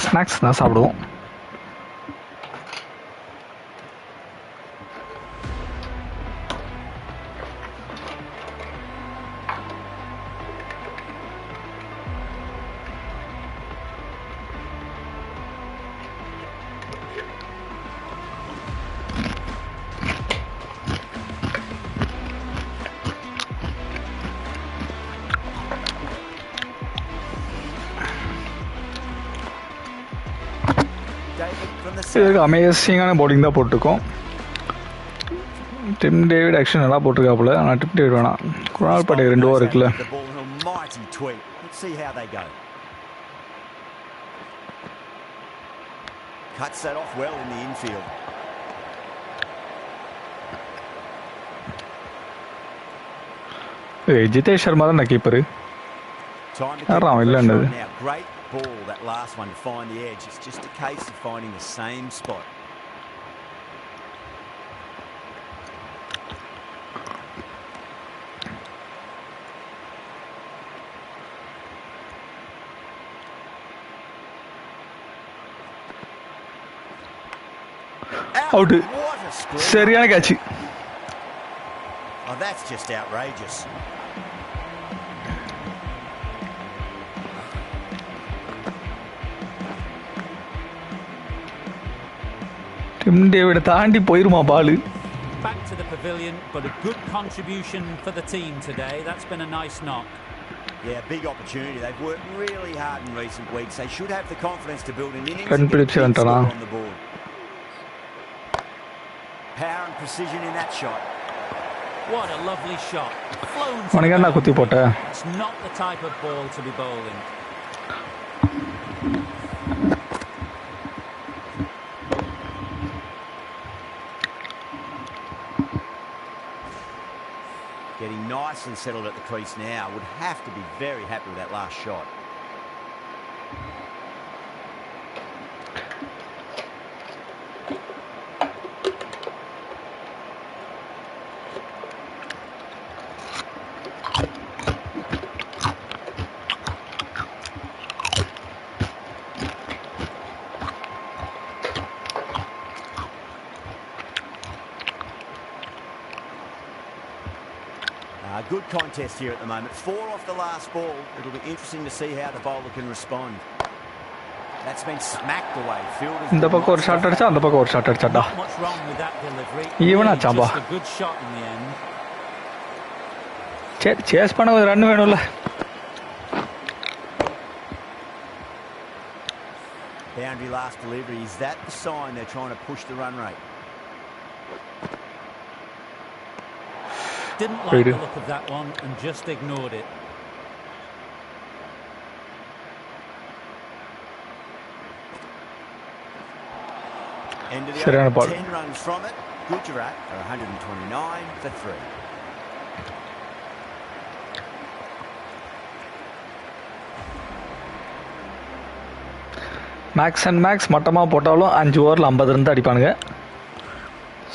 ஸ்நாக்ஸ் தான் சாப்பிடுவோம். இதுக்கு அமேசிங்கான பவுலிங் தான் போட்டிருக்கோம். டிம் டேவிட் ஆக்ஷன் நல்லா போட்டிருக்காப்புல, ஆனால் டிம் டேவிட் வேணாம். குணால் பாண்டியா 2 ஓவர் இருக்குல்ல. Cuts that off well in the infield. Jitesh Sharma தான் நான் கீப்பரு. யாரும் இல்லைன்னது. Great ball, that last one to find the edge. It's just a case of finding the same spot. Out. சரியான catch. Oh, that's just outrageous. Tim David தாண்டி போயிருமா பால். Back to the pavilion, but a good contribution for the team today. That's been a nice knock. Yeah, big opportunity. They've worked really hard in recent weeks. They should have the confidence to build an innings and get a big score on the board. Power and precision in that shot. What a lovely shot. உனக்கு குத்தி போட்ட. It's not the type of ball to be bowling. Getting nice and settled at the crease now. Would have to be very happy with that last shot. A good contest here at the moment. 4 off the last ball. It'll be interesting to see how the bowler can respond. That's been smacked away. இந்த பக்கம் ஒரு shot அடிச்சா அந்த பக்கம் ஒரு shot அடிச்சாடா. ஈவனா Samba. சரி chase பண்ண ஒரு ரன் வேணும்ல. Boundary last delivery. Is that the sign they're trying to push the run rate? Didn't like the look of that one and just ignored it. End of the over, 10 runs from it. Gujarat are 129 for 3. Max and max மட்டமாக போட்டாலும் 5 ஓவரில் 50 run தான் அடிப்பானுங்க.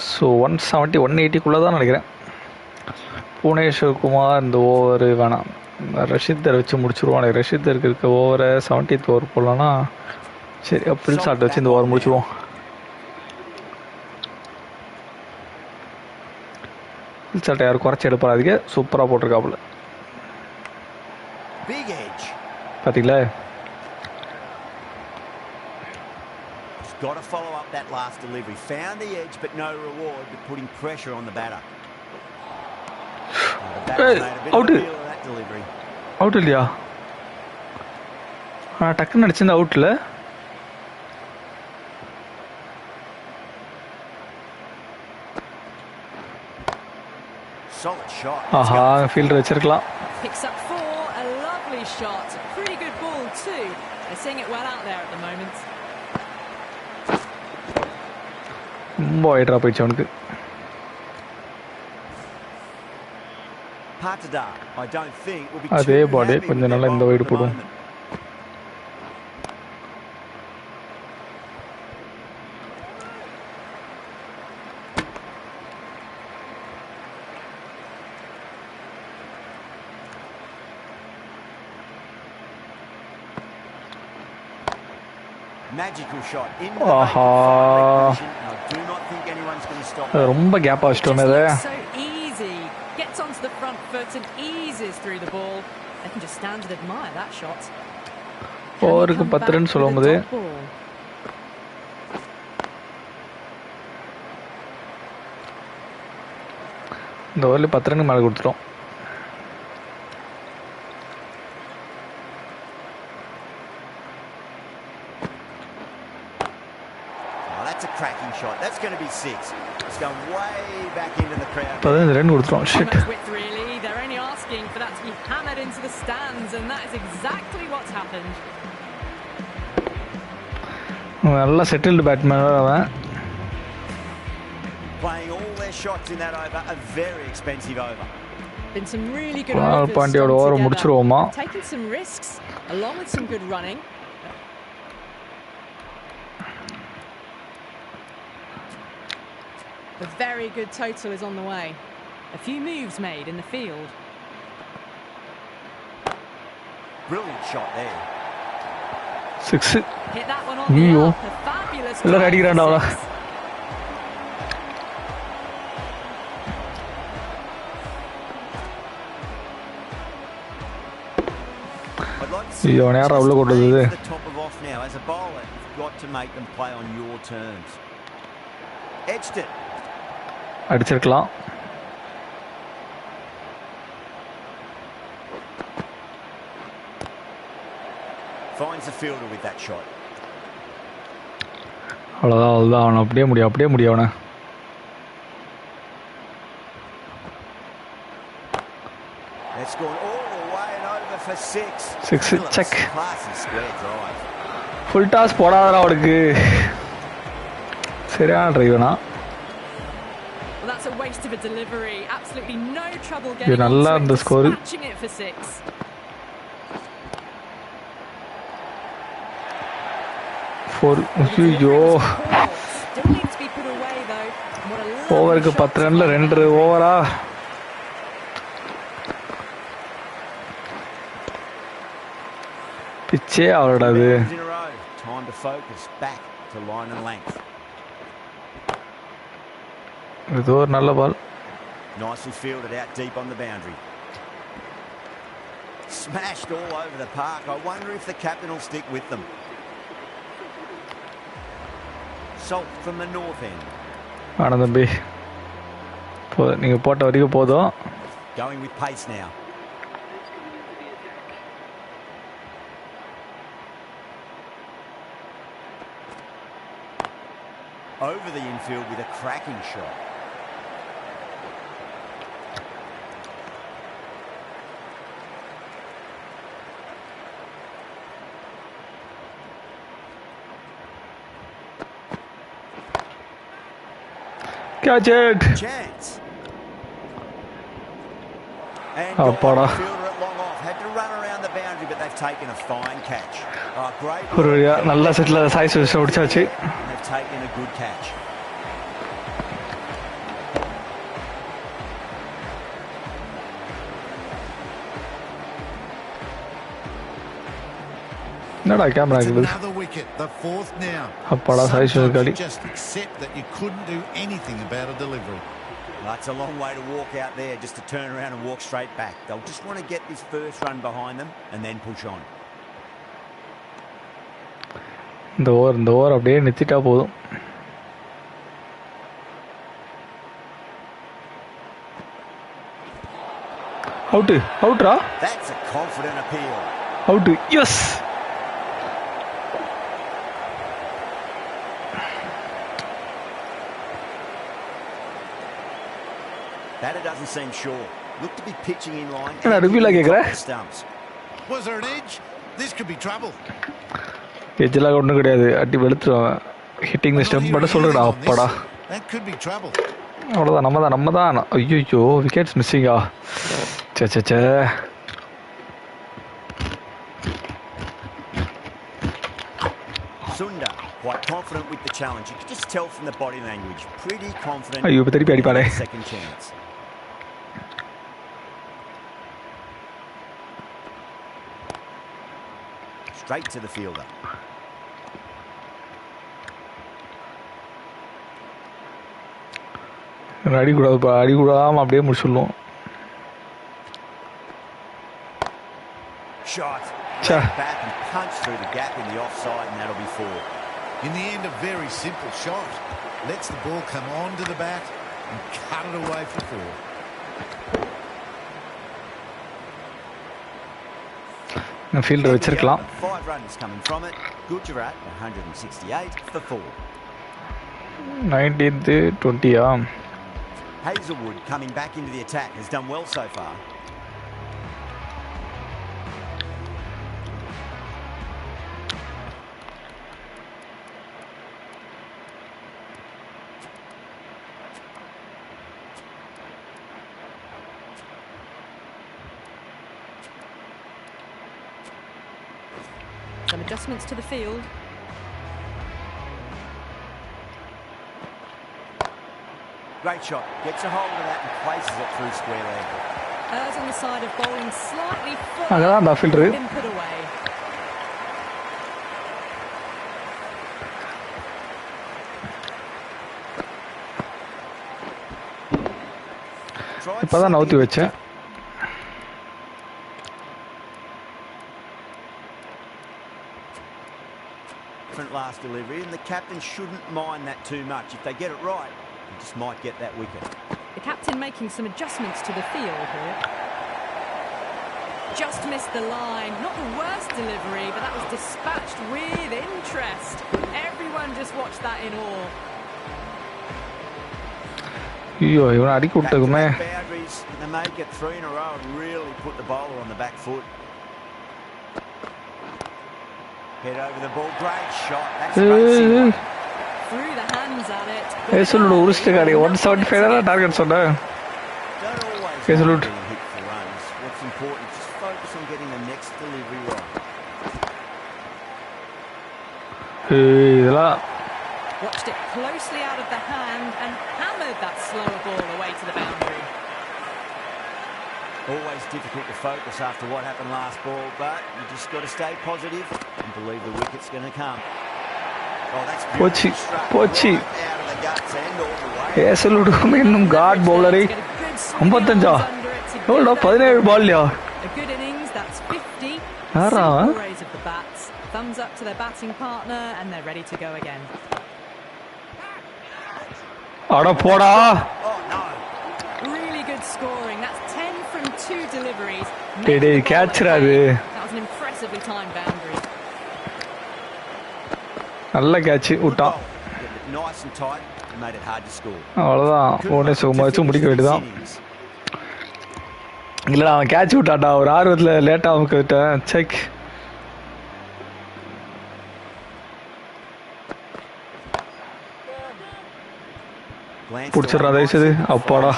So 170 180 தான் நினைக்கிறேன். புவனேஸ்வர் குமார் இந்த over வேணாம், ரஷீதர் வச்சு முடிச்சுருவான். ரஷீதருக்கு இருக்க ஓவரை 70th ஓவர் போடலான்னா சரி அப்பிள் ஷாட் வச்சு இந்த ஓவர் முடிச்சுருவோம். அப்பிள் ஷாட்டை யாரும் குறைச்சி எடுப்பாதிக்க, சூப்பராக போட்டிருக்காப்புல பார்த்தீங்களா. Got to follow up that last delivery. Found the edge, but no reward, but putting pressure on the batter. The batter's made a bit of a deal of that delivery. Out இல்லையா? டக்குன்னு அடிச்சிருந்தா அவுட்ல. Solid shot. ஆஹா, fielder வச்சிருக்கலாம். Picks up 4, a lovely shot. Pretty good ball too. They're seeing it well out there at the moment. ரொம்ப வைடரா போயிடுச்சு அவனுக்கு. அதே பாடி கொஞ்சம் நல்லா இந்த வைடு போடும். ஆஹா, ரொம்ப gap ஆச்சிட்டோமே. Gets onto the front foot and eases through the ball. I can just stand and admire that shot. ஓவருக்கு 10 ரன் சொல்லும்போது இந்த ஓவரில் 10 ரன் மேலே கொடுத்துட்டோம். Cracking shot. That's going to be 6. It's going way back into the crowd. 15 run கொடுத்துறோம். Shit. Really, they're only asking for that to be hammered into the stands, and that is exactly what's happened. நல்ல settled batsman அவன். Playing all their shots in that over, a very expensive over. Been some really good overs. பாண்டியோட over முடிச்சிருவோமா? Taking some risks along with some good running. A very good total is on the way. A few moves made in the field. Brilliant shot there. 6. Hit that one on the up. A fabulous. Ella அடிக்குறான்டா. ஐயோ நேரா உள்ள கொட்டது. Top of off now as a bowler, you've got to make them play on your terms. Edged it. அடிச்சிருக்கலாம். Finds the fielder with that shot. அவ்வளோதான் அவனை அப்படியே முடியும் அவனை. That's gone all the way and over for 6. 6 check. Classy square drive. Full toss போடாதடா அவனுக்கு. சரியான டிரைவனா. That's a waste of a delivery. Absolutely no trouble getting நல்லா அந்த ஸ்கோர். Matching it for 6. ஐயோ. Still needs to be put away though. ஓவருக்கு 10 ரன்ல 2 ஓவரா. பிச்சே அவரோட அது. Time to focus back to line and length. இது ஒரு நல்ல பால். Nicely fielded out deep on the boundary. smashed all over the park. I wonder if the captain will stick with them. Salt from the north end. ஆனந்தம்பி நீங்கள் போட்ட வரைக்கும் போதும். Going with pace now. Over the infield with a cracking shot. Catch it! Chance. And Oh, fielder at long off had to run around the boundary, but they've taken a fine catch. Oh, great. நல்ல செட்ல சைஸ் ஓடிச்சாச்சு. They've taken a good catch. என்னடா camera இருக்குது? Another wicket, the fourth now. அப்பாடா சைஸ் காடி. Just accept that you couldn't do anything about a delivery. That's a long way to walk out there just to turn around and walk straight back. They'll just want to get this first run behind them and then push on. இந்த over அப்படியே நிறுத்திட்டா போதும். அவுட்ரா? That's a confident appeal. Out. Yes. That doesn't seem sure. Look to be pitching in line. என்ன ரிவ்யூல கேக்குற? Was there an edge? This could be trouble. எஜ்ஜெல்லாம் ஒன்றும் கிடையாது. அடி வெளுத்துருவான். ஹிட்டிங் தி ஸ்டெம்ப் மட்டும் சொல்லுடா அப்பாடா. That could be trouble. அவ்வளோதான் நம்ம தான். ஐயோ wickets மிஸ்ஸிங்கா. Say. Sundar, quite confident with the challenge. You can just tell from the body language. Pretty confident. ஐயோ இப்ப திருப்பி அடிப்பானே. Second chance. Straight to the fielder. அடிக்கூடாம அப்படியே முடிச்சுடணும். Shot. Back and punch through the gap in the offside, and that'll be 4. In the end, a very simple shot. Lets the ball come onto the bat and cut it away for 4. Fielder வச்சிருக்கலாம். 5 runs coming from it. Gujarat 168 for 4. 19th 20யா? Hazelwood coming back into the attack has done well so far. Some adjustments to the field. Great shot. Gets a hold of that and places it through square leg. Errs on the side of bowling slightly அங்கதான் fielder. been put away. இப்பதான் நவுத்தி வச்சேன். Last delivery, and the captain shouldn't mind that too much. If they get it right, they just might get that wicket. The captain making some adjustments to the field here. Just missed the line. Not the worst delivery, but that was dispatched with interest. Everyone just watched that in awe. ஐயோ இவனை அடிக்க விட்டுக்குமே. Boundaries, they make it 3 in a row and really put the bowler on the back foot. Head over the ball, great shot. That's racing. Through the hands at it. ஏசலோட உரிச்சிட்டு காடி 175 target சொன்னா. Don't always ஏசலோட். hit for runs. What's important is just focus on getting the next delivery right. இதெல்லாம் Watched it closely out of the hand and hammered that slower ball away to the boundary. Always difficult to focus after what happened last ball, but you just got to stay positive and believe the wicket's going to come. Oh, that's Pochi. right out of the guts end all the way. ஏசலோட இன்னும் God பவுலரே 55 எவ்வளோ 17 பால்லையா? A good innings, that's 50 Simple raise of the bats. Thumbs up to their batting partner and they're ready to go again. Really good scoring. That's 10 from 2 deliveries. Catch that was an impressively timed boundary. Nalla catch utta. Nice and tight. Made it hard to score. அவ்வளவுதான் ஓனே சும்மா முடிக்க வேண்டியதான். இல்லடா அவன் catch விட்டான்டா ஒரு ஆர்வத்துல லேட்டா அவன் கிட்டேன் செக். புடிச்சிடுறா தயவுசெய்து. அப்பாடா.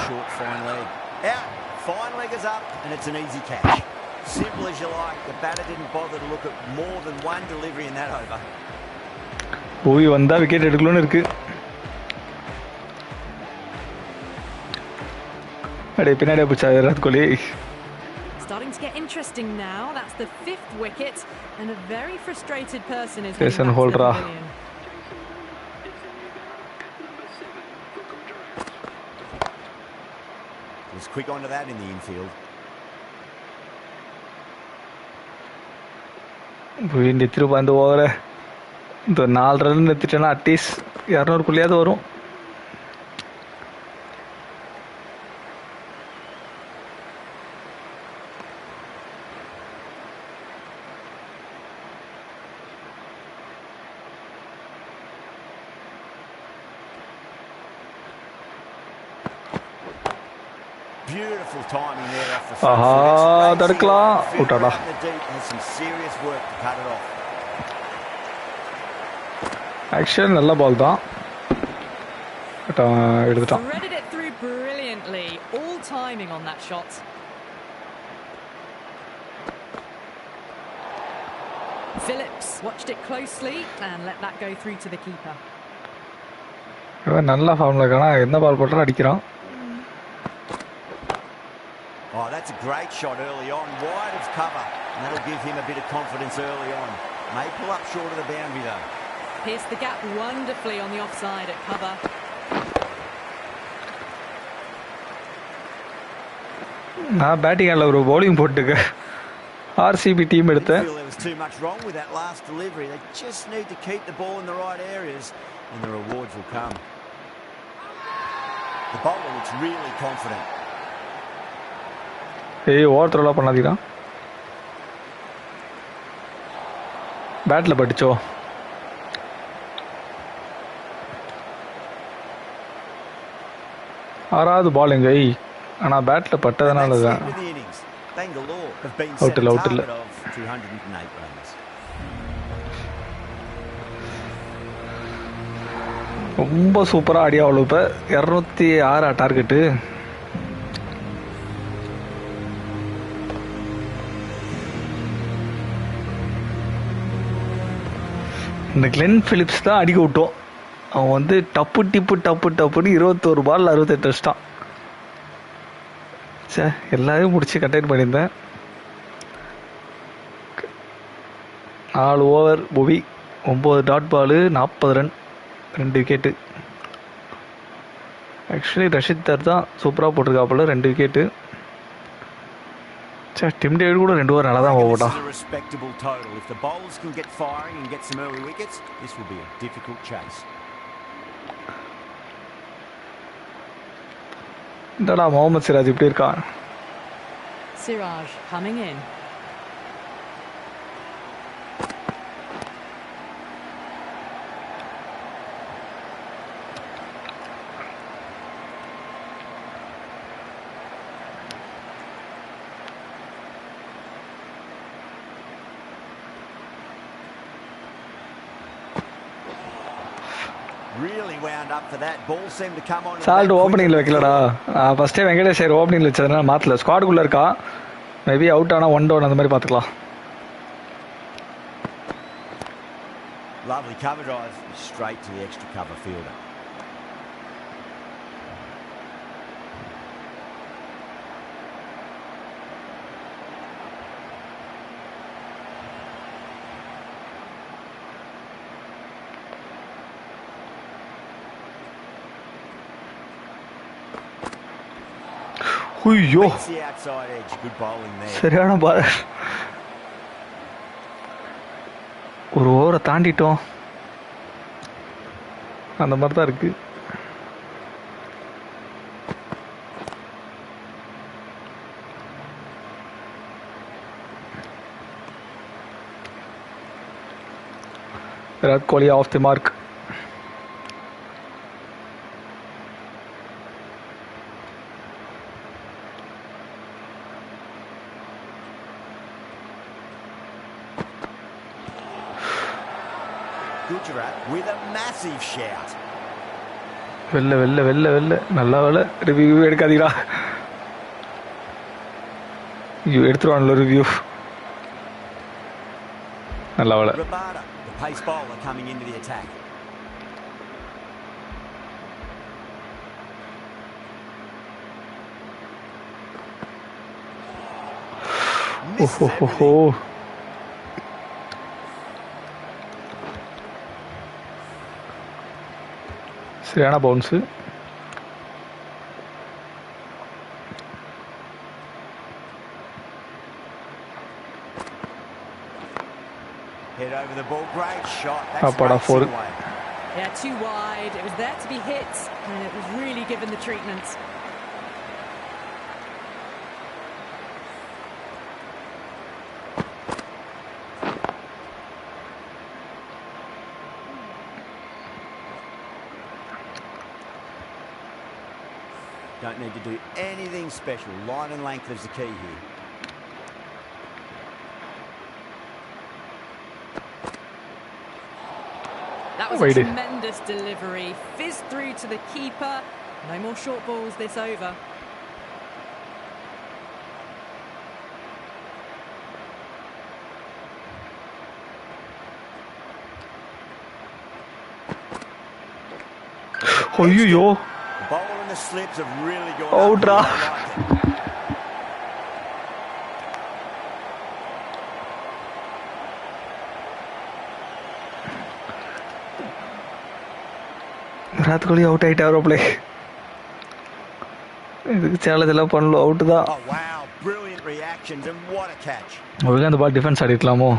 Fine leggers up and it's an easy catch. Simple as you like. The batter didn't bother to look at more than one delivery in that over. போய் வந்தா விக்கெட் எடுக்கணும்னு இருக்கு. அடே பின்னாடியே புடிச்சா Virat Kohli. Starting to get interesting now. That's the 5th wicket and a very frustrated person is Jason Holdra. He's quick onto that in the infield. போய் நித்திருப்பா இந்த ஓவரை. இந்த 4 ரன் நிறுத்திட்டேன்னா அட்லீஸ்ட் 200 வரும். Beautiful timing there off the front. தடுக்கலாம். விட்டாடா. Some serious work to cut it off. Actually நல்ல பால் தான். எடுத்துட்டான். Threaded it through brilliantly. All timing on that shot. Phillips watched it closely and let that go through to the keeper. இவன் நல்ல ஃபார்ம்ல இருக்கானா என்ன பால் போட்டாலும் அடிக்கிறான். Oh, that's a great shot early on, wide of cover, and that'll give him a bit of confidence early on. May pull up short of the boundary though. Pierced the gap wonderfully on the offside at cover. நான் batting ஆடல ஒரு bowling போட்டுக்க. RCB team எடுத்தேன். There was too much wrong with that last delivery. They just need to keep the ball in the right areas and the rewards will come. The bowler looks really confident. ஏய் over த்ரோலாம் பண்ணாதீடா. பேட்ல பட்டுச்சோ. 6வது பால் எங்க? ஆனா பேட்ல பட்டதனால தான். Out இல்ல. ரொம்ப சூப்பரா ஆடியா அவ்வளவு. இப்ப 206 டார்கெட்டு. இந்த கிளென் பிலிப்ஸ் தான் அடிக்க விட்டோம். அவன் வந்து டப்புன்னு 21 பால் 68 அடிச்சிட்டான். சே எல்லாரையும் முடிச்சு கண்டெயின் பண்ணியிருந்தேன். 4 over Bhuvi 9 dot ball 40 run 2 wicket. Actually Rashid Dar தான் சூப்பராக போட்டிருக்காப்புல 2 விக்கெட்டு. Tim David கூட 2 ஓவர் நல்லா தான் போட்டான். Respectable total. If the bowlers can get firing and get some early wickets, this will be a difficult chase. இந்தடா Mohammed Siraj இப்படி இருக்கான். Siraj coming in. சால்ட் ஓப்பனிங்ல வைக்கலடா. ஃபர்ஸ்டே வெங்கடேஷ் ஐயர் ஓப்பனிங்ல வச்சதுனால மாத்தல. ஸ்குவாடுக்குள்ள இருக்கா. மேபி அவுட் ஆனா 1 டவுன் அந்த மாதிரி பாத்துக்கலாம். Lovely cover drive straight to the extra cover fielder. ஐயோ சரியான பால். ஓவரை தாண்டிட்டோம் அந்த மாதிரி தான் இருக்குது. Virat Kohli off the mark. Gujarat with a massive shout. வெல்ல நல்லா வேலை. ரிவ்யூ எடுக்காதீங்களா? ஐயோ எடுத்துருவான்ல ரிவ்யூ. நல்லா வேலை. Rabada, the pace bowler coming into the attack. Oh. சரியான bounce. Head over the ball, great shot. Apada four. Yeah, too wide. It was there to be hit, and it was really given the treatment. Don't need to do anything special. Line and length is the key here. That was a tremendous delivery. Fizzed through to the keeper. No more short balls this over. ஐயோ Bowler and the slips have really gone out. Virat Kohli out ஆயிட்டாரோ play. இதுக்கு challenge எல்லாம் பண்ணல, out தான். Oh wow, brilliant reactions and what a catch. ஒழுங்கா அந்த ball defence ஆடிக்கலாமோ?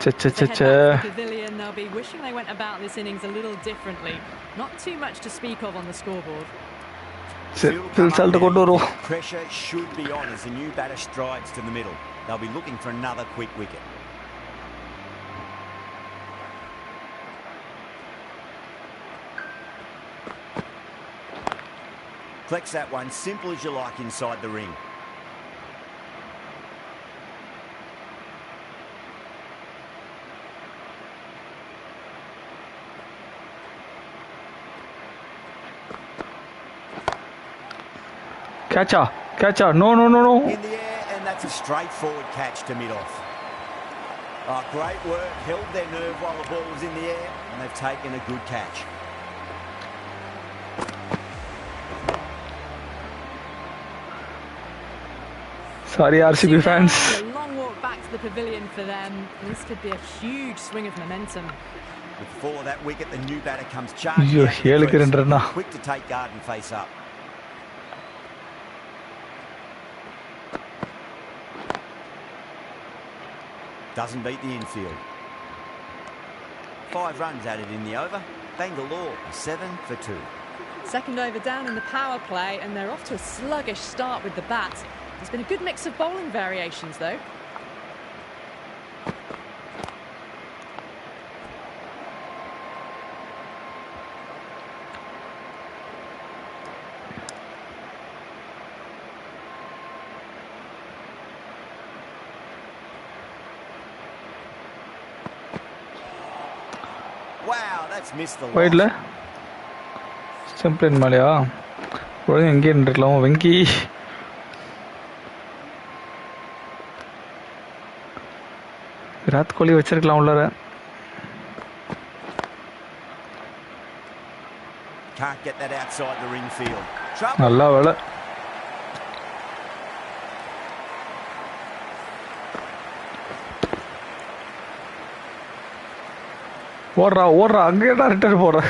Pavilion, they'll be wishing they went about this innings a little differently. Not too much to speak of on the scoreboard. Pressure should be on as the new batter strides to the middle. They'll be looking for another quick wicket. Flex that one, simple as you like inside the ring. Catcher, no. In the air, and that's a straightforward catch to mid-off. Oh, great work, held their nerve while the ball was in the air, and they've taken a good catch. Sorry, RCB fans. A long walk back to the pavilion for them. This could be a huge swing of momentum. Before that wicket, the new batter comes charging out, quick to take guard and face up. Doesn't beat the infield. 5 runs added in the over. Bangalore 7 for 2. Second over down in the power play, and they're off to a sluggish start with the bat. There's been a good mix of bowling variations, though. Wow, that's missed the loss. Wait, simple Malaya. Rolling again, Venki. Virat Kohli வச்சிருக்கலாம் உள்ளார. Can't get that outside the ring field. நல்லா வேலை. ஓடுறா அங்கே தான் return போடுற.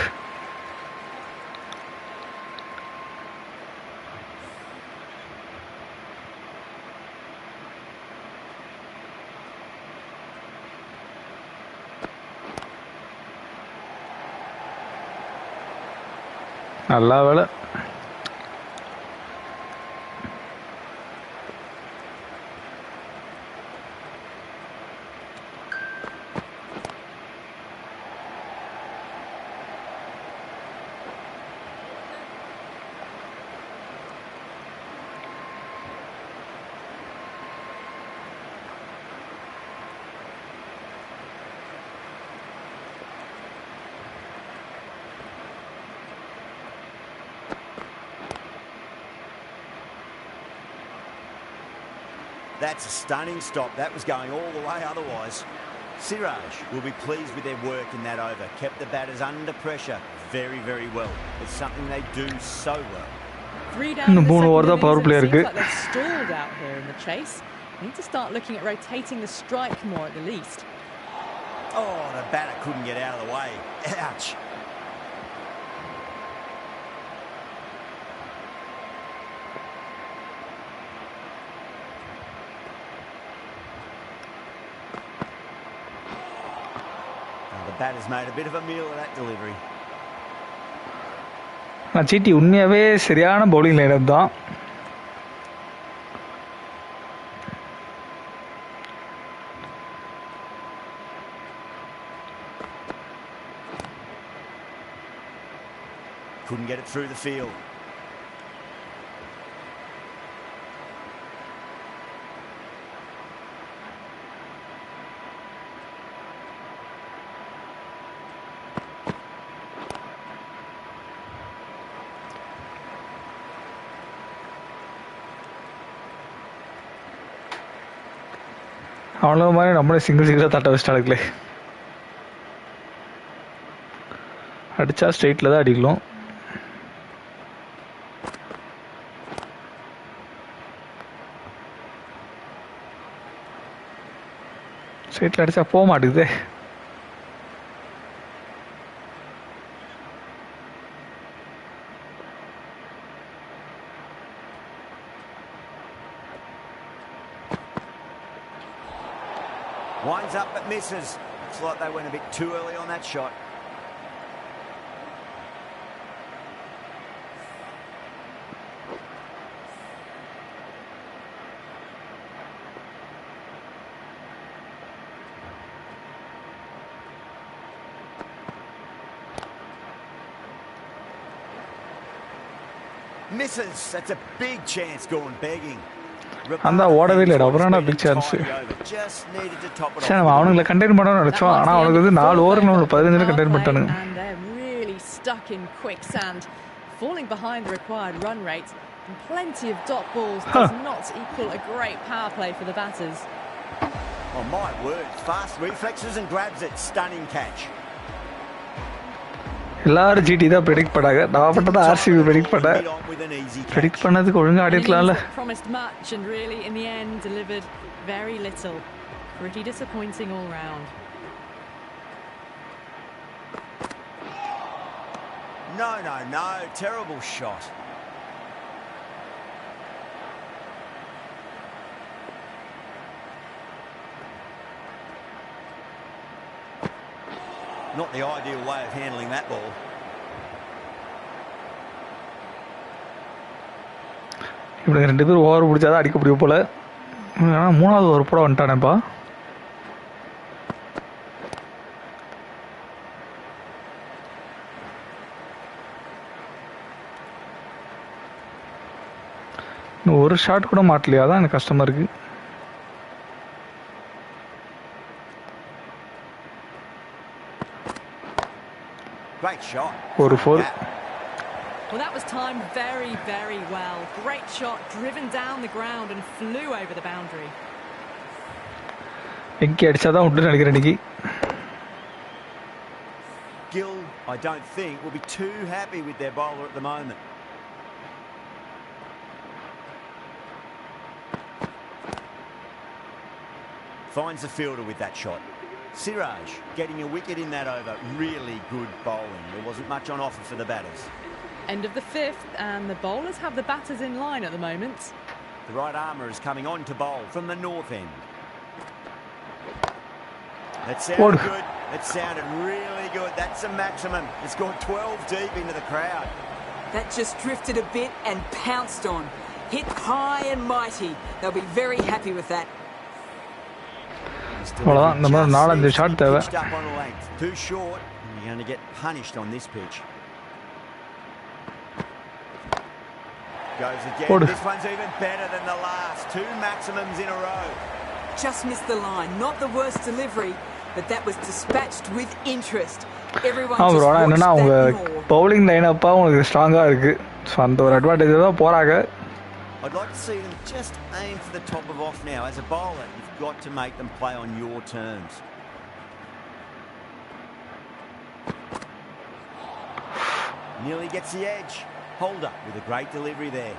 நல்ல வேலை. That's a stunning stop. That was going all the way otherwise. Siraj will be pleased with their work in that over. Kept the batters under pressure very, very well. It's something they do so well. 3 down in the second innings, power and play it seems இருக்கு. like they've stalled out here in the chase. Need to start looking at rotating the strike more at the least. Oh, the batter couldn't get out of the way. Ouch. Batter's made a bit of a meal of that delivery. சீட்டி உண்மையாவே சரியான bowling lineup தான். Couldn't get it through the field. அவ்வளோ மாதிரி நம்மளே சிங்கிளாக தட்ட வச்சிட்டாளுங்களே. அடித்தா ஸ்ட்ரெயிட்டில் தான் அடிக்கலாம். ஸ்ட்ரெயிட்டில் அடித்தா போக மாட்டேங்குதே. Winds up but misses. Looks like they went a bit too early on that shot. Misses. That's a big chance going begging. அந்த ஓடவே இல்லை. அப்புறம் பிக் சான்ஸ். சரி நம்ம அவனுங்களை கண்டெயின் பண்ணணும்னு நினச்சோம். ஆனால் அவனுக்கு வந்து 4 ஓவருக்கு 15 contain பண்ணிட்டானுங்க. Stuck in quicksand, falling behind the required run rate, and plenty of dot balls does not equal a great power play for the batters. Oh my word, fast reflexes and grabs it, stunning catch. எல்லாரும் GT தான் predict பண்ணாங்க. நான் மட்டும் தான் RCB predict பண்ணேன். Predict பண்ணதுக்கு ஒழுங்கா ஆடிருக்கலாம்ல. Promised much and really in the end delivered very little. Pretty disappointing all round. No, terrible shot. Not the ideal way of handling that ball. இவனுக்கு 2 பேர் ஓவர் பிடிச்சாதான் அடிக்க முடியும் போல. ஆனால் 3வது ஓவர் போட வந்துட்டானேப்பா. இன்னும் ஒரு ஷாட் கூட மாட்டலையா? தான் எனக்கு கஷ்டமா இருக்கு. Great shot. ஒரு 4. Well, that was timed very, very well. Great shot, driven down the ground and flew over the boundary. எங்கே அடிச்சாதான் உண்டு நினைக்கிறேன் இன்னைக்கு. Gill, I don't think, will be too happy with their bowler at the moment. Finds the fielder with that shot. Siraj getting a wicket in that over. Really good bowling. There wasn't much on offer for the batters. End of the 5th, and the bowlers have the batters in line at the moment. The right armour is coming on to bowl from the north end. That sounded good. That sounded really good. That's a maximum. It's gone 12 deep into the crowd. That just drifted a bit and pounced on. Hit high and mighty. They'll be very happy with that. அவ்வளோதான். இந்த மாதிரி 4-5 shot தேவை. Too short. You're going to get punished on this pitch. Goes again. This one's even better than the last. 2 maximums in a row. Just missed the line. Not the worst delivery, but that was dispatched with interest. Everyone just watched என்னன்னா அவங்க bowling லைனப்பா உங்களுக்கு ஸ்ட்ராங்கா இருக்கு. So அந்த ஒரு advantage தான் போறாங்க. I'd like to see them just aim for the top of off now. As a bowler, you've got to make them play on your terms. Nearly gets the edge. Holder with a great delivery there.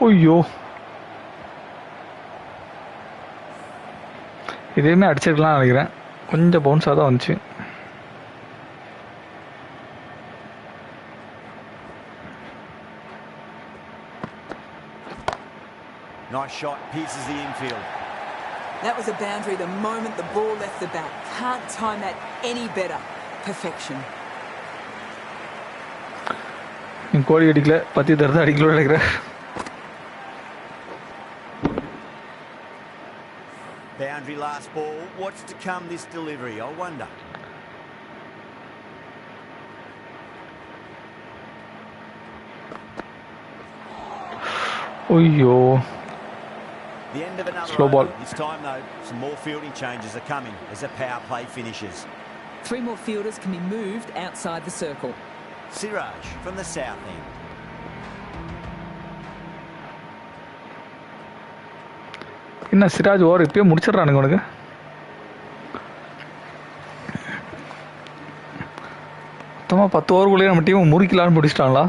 ஐயோ, இதையுமே அடிச்சிருக்கலாம் நினைக்கிறேன். கொஞ்சம் பவுன்ஸாக தான் வந்துச்சு. Nice shot, pierces the infield. That was a boundary the moment the ball left the bat. Can't time that any better. Perfection. கோழி அடிக்கல, பத்தி தரதான் அடிக்கல நினைக்கிறேன். Boundary last ball. What's to come this delivery? I wonder. ஐயோ. The end of another slow ball. This time though, some more fielding changes are coming as the power play finishes. 3 more fielders can be moved outside the circle. Siraj from the south end. என்ன Siraj over இப்பயே முடிச்சிடறானுங்க உனக்கு. மொத்தமாக 10 ஓவருக்குள்ளேயே நம்ம team முறிக்கலான்னு முடிச்சிட்டாங்களா?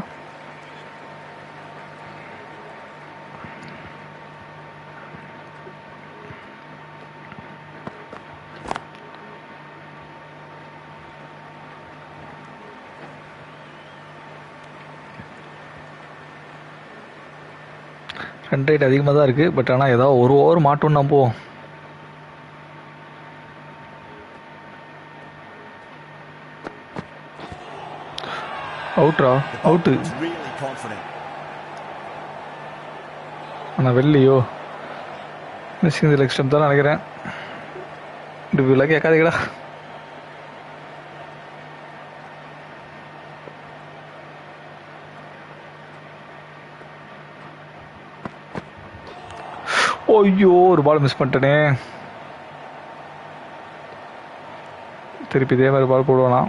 Run rate அதிகமாக தான் இருக்குது. But ஆனால் ஏதாவது ஒரு ஓவர் மாட்டோம்னா போவோம். அவுட்ரா, அவுட்டு. ஆனால் வெளிலையோ மிஸ்ஸிங் தி லெக் ஸ்டம்ப் தான் நினைக்கிறேன். ரிவ்யூலாம் கேட்காதீங்களா? ஐயோ, ஒரு பால் மிஸ் பண்ணிட்டேனே. திருப்பி இதே மாதிரி பால் போடுவானா?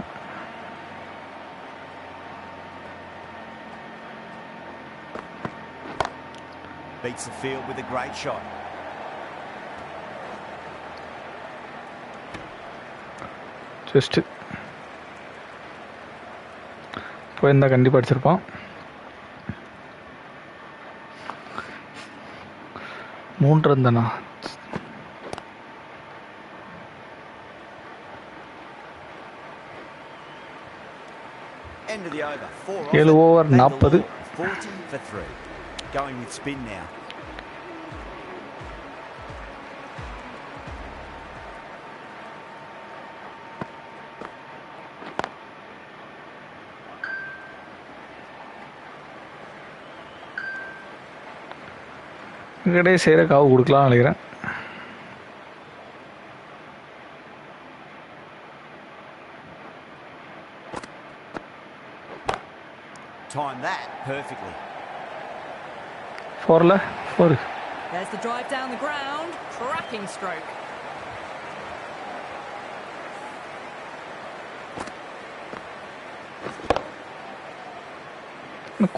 Beats the field with a great shot. Just போயிருந்தா கண்டிப்பாக அடிச்சிருப்பான். 3 ரன் தானா? 7 over 40. 40 for 3. Going with spin now. இங்கடே செய்கிற காவு கொடுக்கலாம்னு நினைக்கிறேன். Time that perfectly. 4ல 4. There's the drive down the ground. Cracking stroke.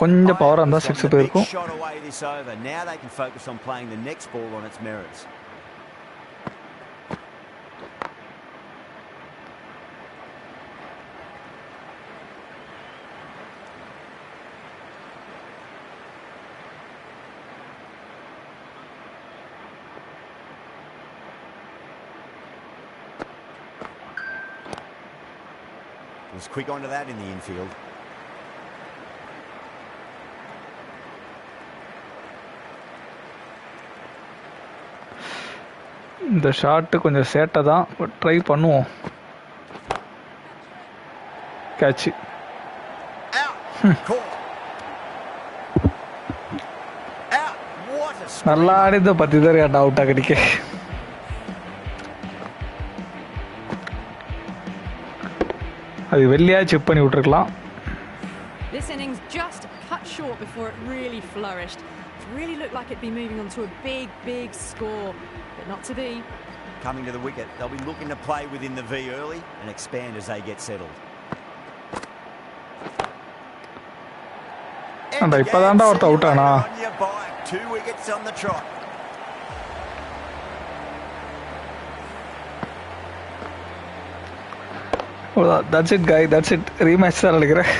கொஞ்சம் பவராக இருந்தால் 6 போயிருக்கும். Now they can focus on playing the next ball on its merits. Was quick onto that in the infield. இந்த shot கொஞ்சம் சேட்டை தான், but try பண்ணுவோம். Catch. நல்லா ஆடிந்த 10 பேர் அவுட் ஆகிடிக்க. அது வெளியா செக் பண்ணி விட்டுருக்கலாம். This innings just cut short before it really flourished. It really looked like it'd be moving on to a big score, but not to be. Coming to the wicket, they'll be looking to play within the V early and expand as they get settled. And இப்பதான்டா ஒருத்த out ஆனா. 2 wickets on the trot. Oh, that's it guy, that's it. Rematch தான் நினைக்கிறேன்.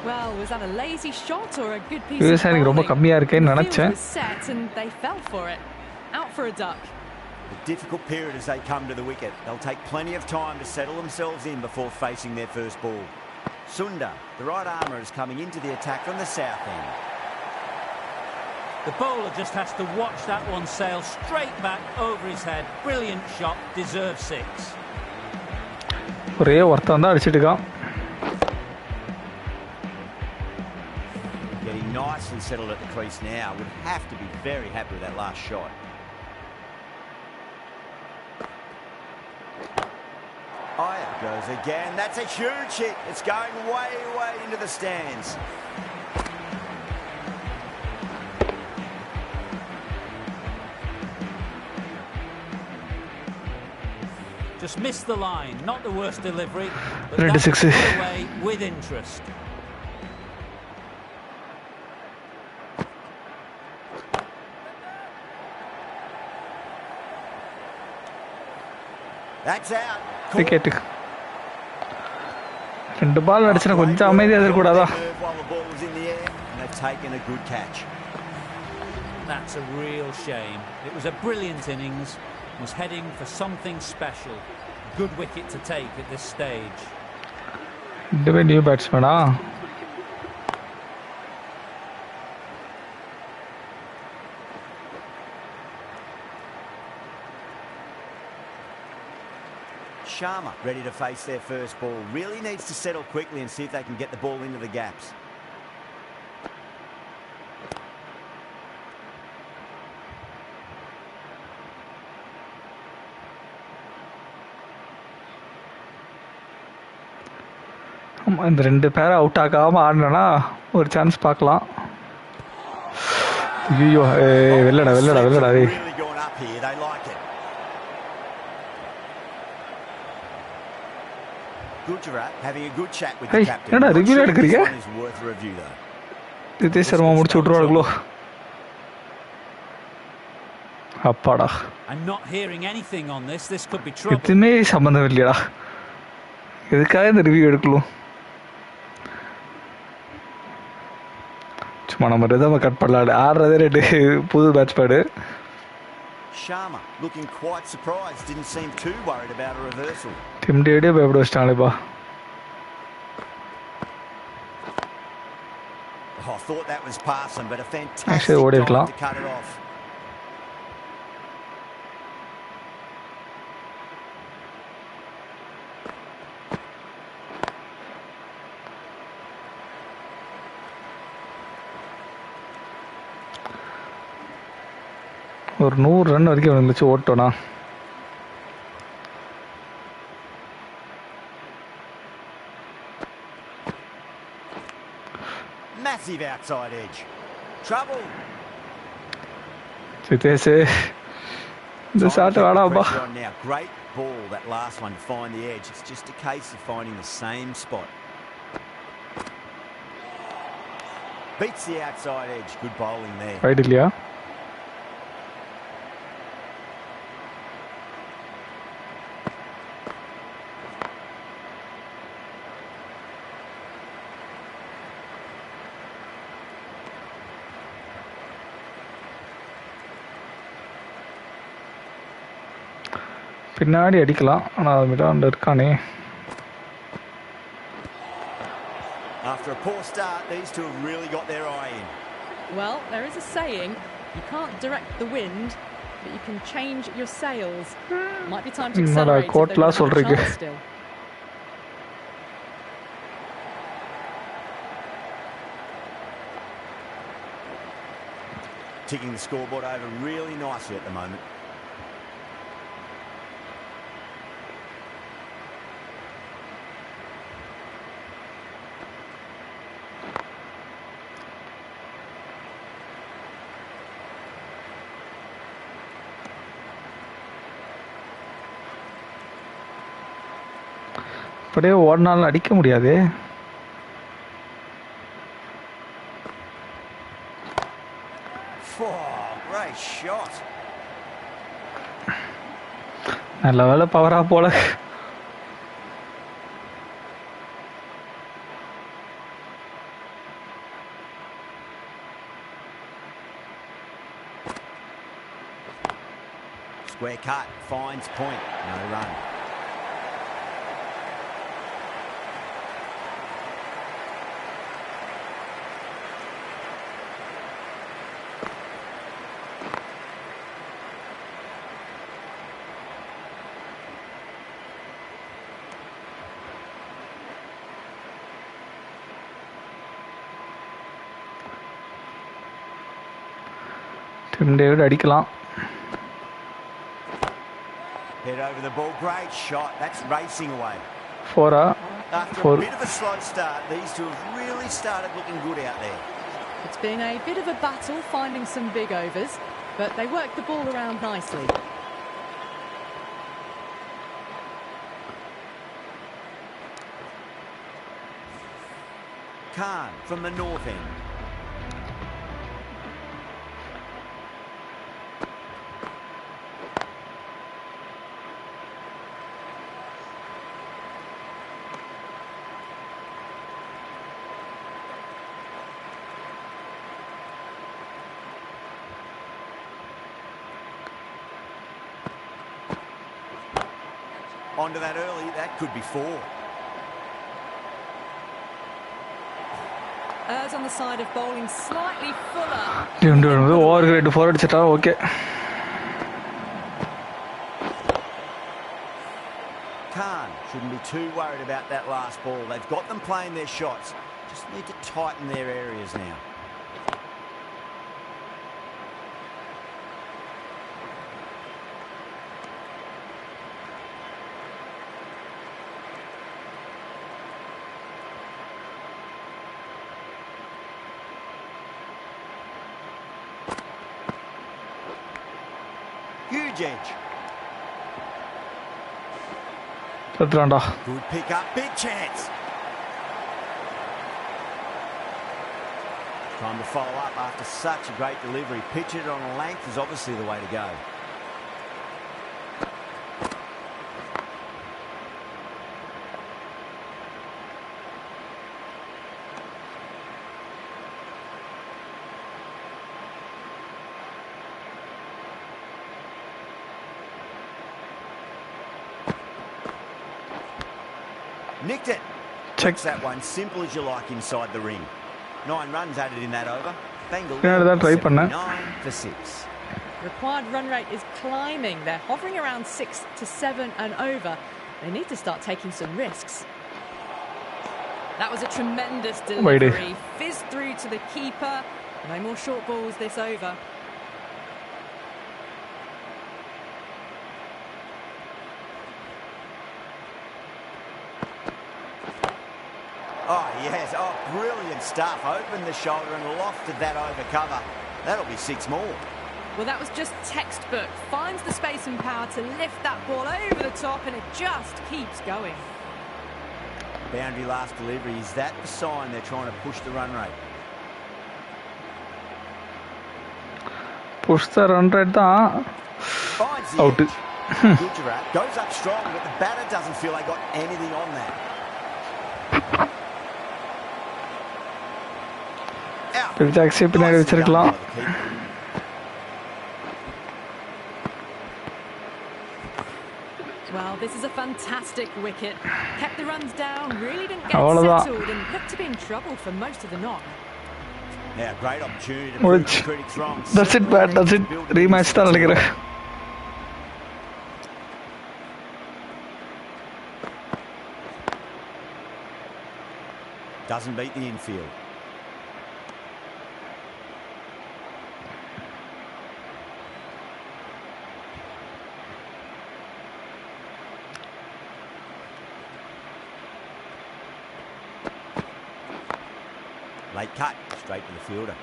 Well, was that a lazy shot or a good piece of bowling? ரொம்ப கம்மியா இருக்கேன்னு நினைச்சேன். Set and they fell for it. Out for a duck. A difficult period as they come to the wicket. They'll take plenty of time to settle themselves in before facing their first ball. Sundar, the right armour, is coming into the attack from the south end. The bowler just has to watch that one sail straight back over his head. Brilliant shot, deserves 6. ஒரே ஒருத்தன் தான் அடிச்சிட்டு இருக்கான். Getting nicely settled at the crease now. Would have to be very happy with that last shot. Aya goes again. That's a huge hit. It's going way into the stands. Just missed the line. Not the worst delivery, but that's put away with interest. That's out. Cricket. ரெண்டு பால் அடிச்சா கொஞ்சம் அமைதியா இருக்கக்கூடாதா? They've taken a good catch. That's a real shame. It was a brilliant innings. Was heading for something special. Good wicket to take at this stage. The new batsman. Sharma ready to face their first ball. Really needs to settle quickly and see if they can get the ball into the gaps. இந்த ரெண்டு பேரை out ஆகாம ஆடினா ஒரு chance பார்க்கலாம். ஐயோ வெள்ளடா Gujarat having a good chat with the captain. என்னடா ரிவ்யூ எடுக்கறீங்க? Is worth a review though. திதே சர்மா முடிச்சு விட்டுறாங்களோ? அப்பாடா. I'm not hearing anything on this. This could be trouble. இதுமே சம்பந்தம் இல்லையா? எதுக்காக இந்த ரிவ்யூ எடுக்கணும்? சும்மா நம்ம ரிதம கட் பண்ணலாம். ஆடுறதே ரெண்டு புது batsman. Sharma looking quite surprised, didn't seem too worried about a reversal. Tim Dede பயப்பட வச்சிட்டாங்களேப்பா. I thought that was passing, but a fantastic time to cut it off. ஒரு 100 ரன் வரைக்கும் வந்துச்சு ஓட்டோனா. Massive outside edge. Trouble. This now. Great ball, that last one, to find the edge. It's just a case of finding the same spot. Beats the outside edge. Good bowling there. Right, Ilya. பின்னாடி அடிக்கலாம், ஆனால் அது மிடாண்ட இருக்கானே. After a poor start, these two have really got their eye in. Well, there is a saying, you can't direct the wind, but you can change your sails. Might be time to accelerate if they've got a chance still. Ticking the scoreboard over really nicely at the moment. அப்படியே ஓடினாலும் அடிக்க முடியாது. நல்ல வேலை பவரா போல. Square cut, finds point, no run. Tim David அடிக்கலாம். Head over the ball, great shot. That's racing away. After a bit of a slow start, these two have really started looking good out there. It's been a bit of a battle finding some big overs, but they worked the ball around nicely. Khan from the north end. Onto that early, that could be 4. Errs on the side of bowling slightly fuller. Over grade 4 அடிச்சிட்டா okay. Khan shouldn't be too worried about that last ball. They've got them playing their shots. Just need to tighten their areas now. Huge edge. Good pick up, big chance. Time to follow up after such a great delivery. Pitch it on a length is obviously the way to go. Nicked it. Checks that one, simple as you like inside the ring. 9 runs added in that over. Bangalore 79 for 6. Required run rate is climbing. They're hovering around 6 to 7 and over. They need to start taking some risks. That was a tremendous delivery. Fizzed through to the keeper. No more short balls this over. Oh, yes. Oh, brilliant stuff. Opened the shoulder and lofted that over cover. That'll be 6 more. Well, that was just textbook. Finds the space and power to lift that ball over the top, and it just keeps going. Boundary last delivery. Is that the sign they're trying to push the run rate? Push the run rate down. Finds the edge. Gujarat goes up strong, but the batter doesn't feel they got anything on that. பின்னாடி வச்சிருக்கலாம். Well, this is a fantastic wicket. Kept the runs down, really didn't get settled and looked to be in trouble for most of the knock. Yeah, great opportunity to prove the critics wrong. That's it, Pat. That's it. Rematch தான் நினைக்கிறேன். Doesn't beat the infield. Late cut, straight to the fielder.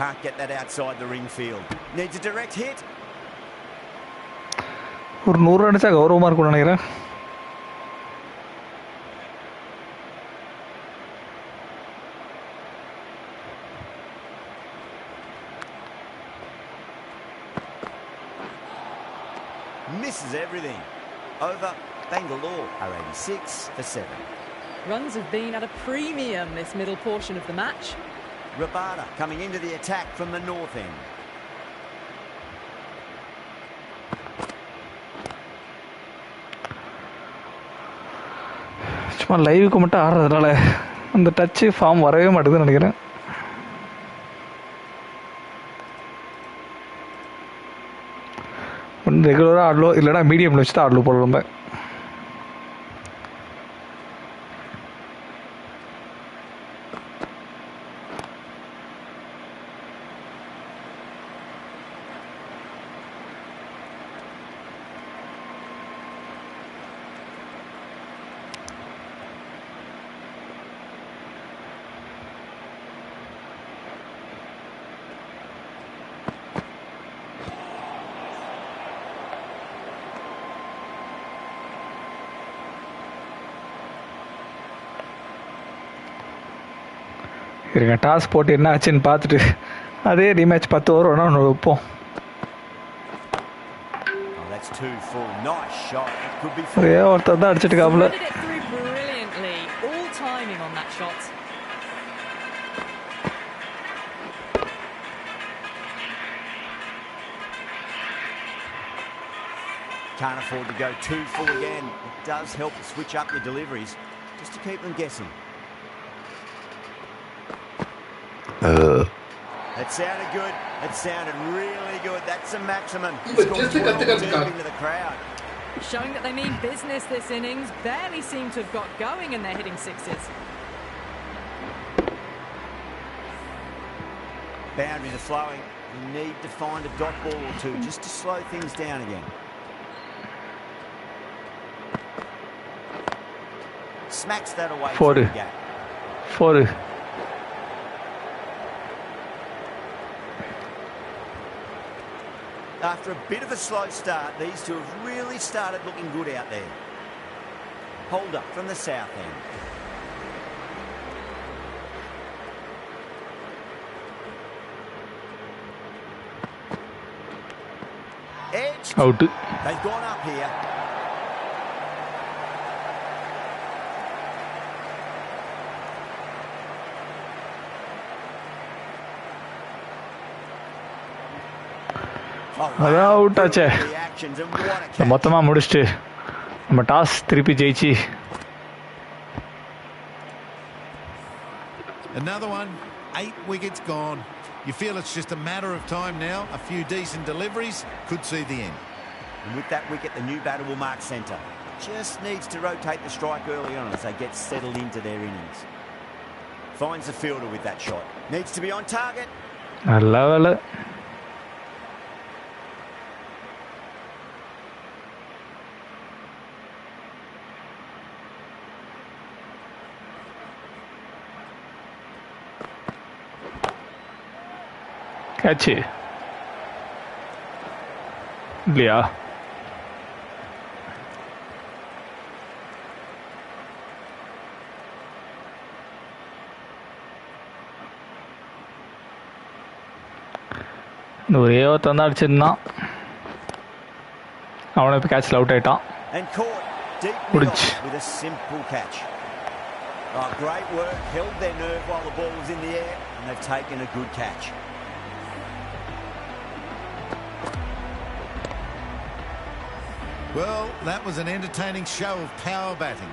Can't get that outside the ring field. Needs a direct hit. ஒரு 100 அடிச்சா கௌரவமா இருக்கும்னு நினைக்கிறேன். Misses everything. Over. Bangalore are 86 for 7. Runs have been at a premium this middle portion of the match. Rabada coming into the attack from the north end. சும்மா லைவுக்கு மட்டும் ஆடுறதுனால அந்த Dutch form வரவே மாட்டேங்குதுன்னு நினைக்கிறேன். ஒன்று ரெகுலராக ஆடலோ இல்லைனா மீடியமில் வச்சு தான் ஆடலோ போடுற ரொம்ப. இருங்க டாஸ் போட்டு என்ன ஆச்சுன்னு பார்த்துட்டு அதே ரீமேட்ச் 10 ஓவர் வேணா ஒன்று வைப்போம். ஒரே ஒருத்தர் தான் அடிச்சிட்டு காப்புல. Can't afford to go too full again. It does help to switch up your deliveries just to keep them guessing. That sounded good. It sounded really good. That's a maximum. It's gone well deep into the crowd. Showing that they mean business this innings. Barely seem to have got going and they're hitting sixes. Boundaries are flowing. You need to find a dot ball or two just to slow things down again. Smacks that away to the gap. 4. After a bit of a slow start, these two have really started looking good out there. Hold up from the south end. Edged. Out. They've gone up here. அதான் out ஆச்சே. மொத்தமாக முடிச்சுட்டு நம்ம toss திருப்பி ஜெயிச்சு. Another one, 8 wickets gone. You feel it's just a matter of time now. A few decent deliveries could see the end. And with that wicket, the new batter will mark centre. Just needs to rotate the strike early on as they get settled into their innings. Finds the fielder with that shot. Needs to be on target. நல்ல வேலை. Catch இல்லையா? ஒரே ஒருத்தன் தான் அடிச்சிருந்தான். அவனை இப்போ கேட்சில் out ஆயிட்டான். And caught Deep Udich. mid-off with a simple catch. Oh, great work, held their nerve while the ball was in the air, and they've taken a good catch. Well, that was an entertaining show of power batting.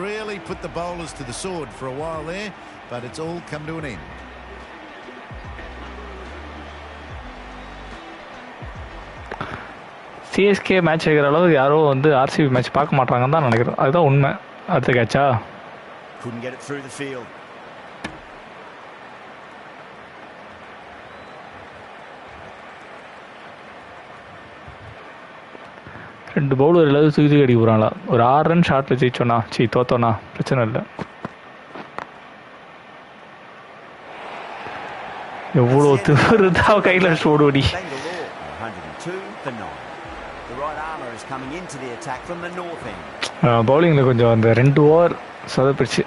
Really put the bowlers to the sword for a while there, but it's all come to an end. CSK match வைக்கிற அளவுக்கு யாரும் வந்து RCB match பார்க்க மாட்டாங்கன்னு தான் நினைக்கிறேன். அதுதான் உண்மை. அடுத்த கேட்சா Couldn't get it through the field. ரெண்டு பவுலர் எல்லாரும் தூக்கி அடிக்க போகிறாங்களா? ஒரு 6 ரன் ஷாட்டில் ஜெயிச்சோண்ணா, தோத்தோண்ணா பிரச்சனை இல்லை. எவ்வளோ திமிரு தான் கையில் ஓடி. Bangalore 102 for 9. The right armour is coming into the attack from the north end. பவுலிங்கில் கொஞ்சம் அந்த 2 ஓவர் சொதப்பிடுச்சு.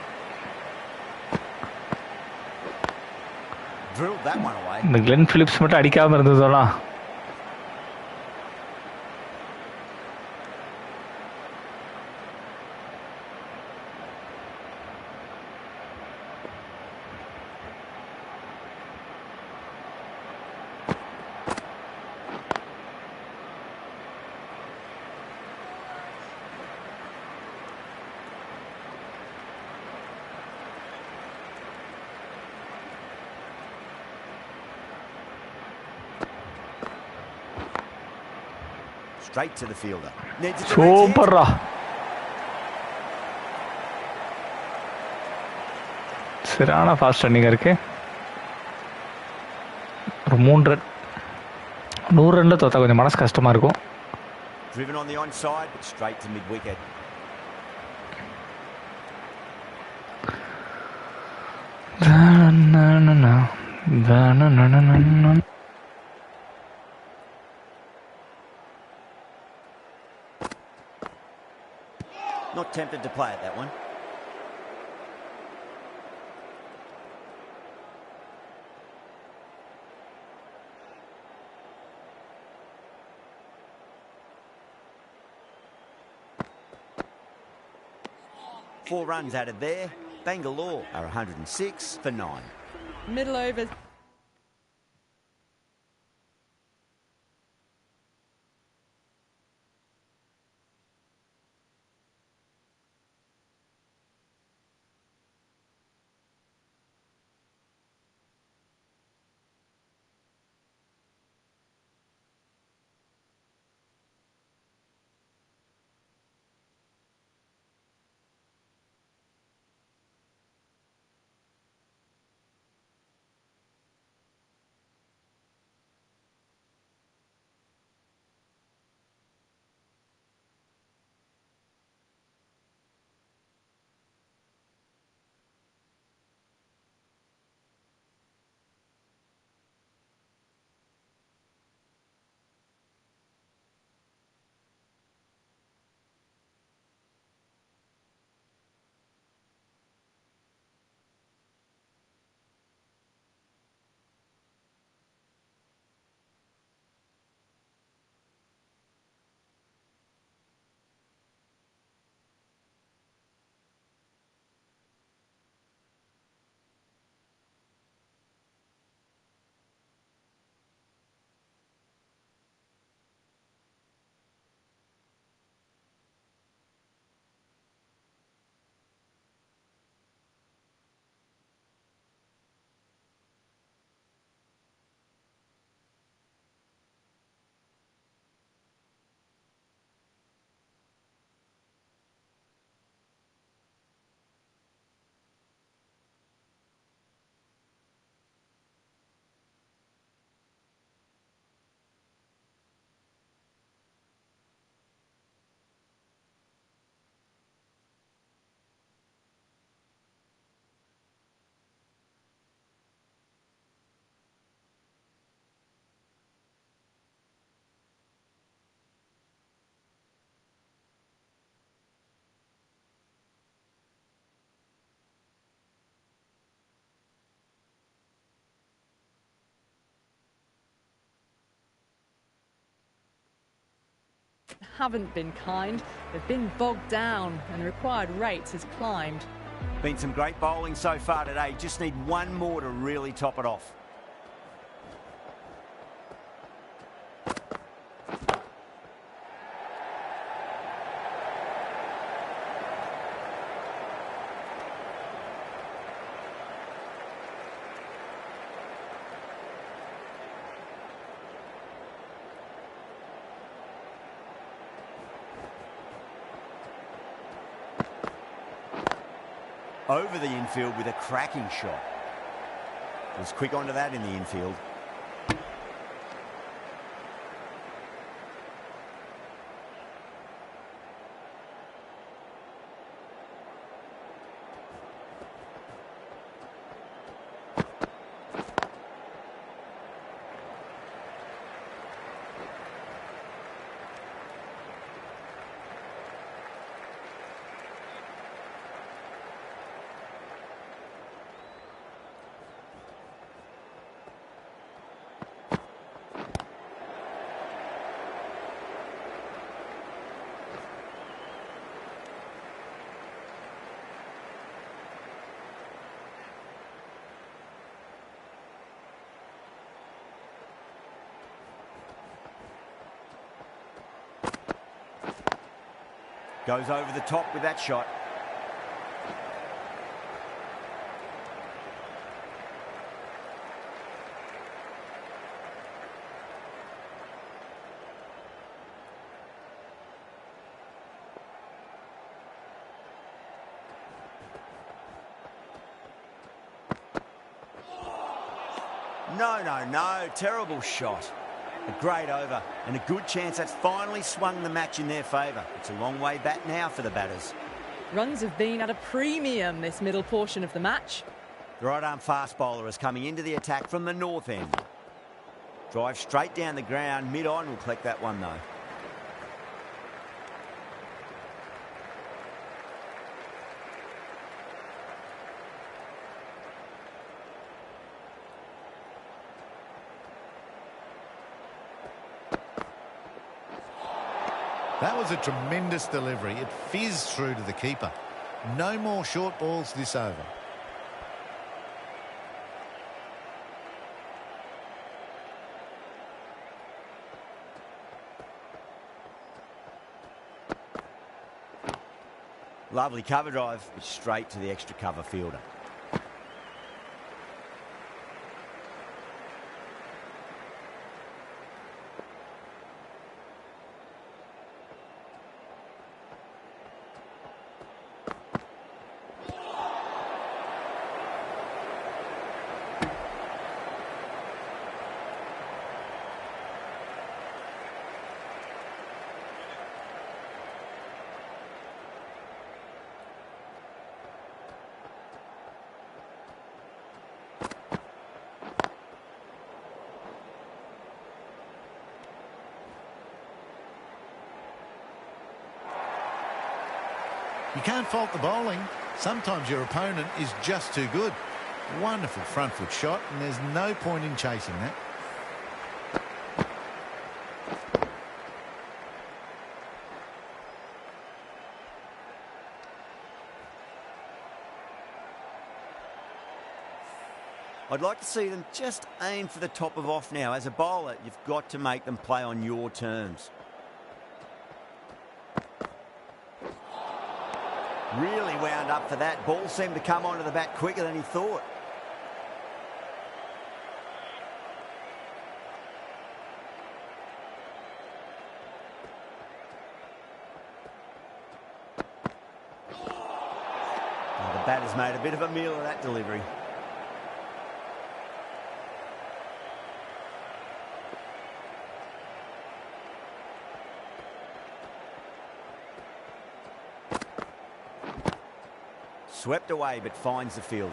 Drilled that one away. இந்த கிளென் பிலிப்ஸ் மட்டும் அடிக்காமல் இருந்ததோனா Straight to the fielder. Needs a direct hit. சூப்பர்ரா. சரியான ஃபாஸ்ட் ரன்னிங்காக இருக்கு. ஒரு 3 ரன் 100 ரனில் தோத்தா கொஞ்சம் மனசு கஷ்டமாக இருக்கும். Driven on the onside, but straight to mid-wicket. Not tempted to play at that one. Four runs added there. Bangalore are 106 for 9. Middle overs. haven't been kind. They've been bogged down and the required rate has climbed. Been some great bowling so far today. Just need one more to really top it off. Over the infield with a cracking shot. Was quick onto that in the infield. Goes over the top with that shot. No. Terrible shot. A great over and a good chance that's finally swung the match in their favour. It's a long way back now for the batters. Runs have been at a premium this middle portion of the match. The right-arm fast bowler is coming into the attack from the north end. Drive straight down the ground. Mid-on will collect that one, though. That was a tremendous delivery. It fizzed through to the keeper. No more short balls this over. Lovely cover drive, but straight to the extra cover fielder. You can't fault the bowling. Sometimes your opponent is just too good. Wonderful front foot shot, and there's no point in chasing that. I'd like to see them just aim for the top of off now. As a bowler, you've got to make them play on your terms. Really wound up for that. Ball seemed to come onto the bat quicker than he thought. Oh, the batter's made a bit of a meal of that delivery. Swept away, but finds the fielder.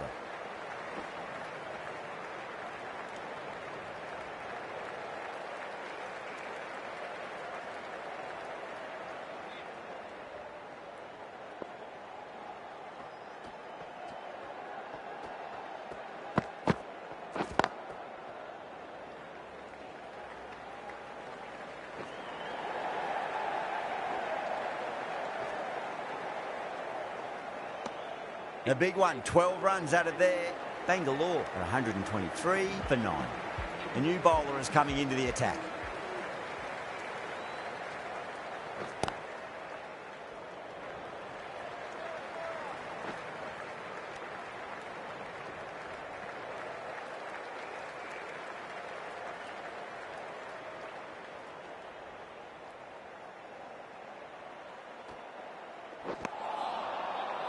A big one, 12 runs out of there. Bangalore are 123 for 9. A new bowler is coming into the attack.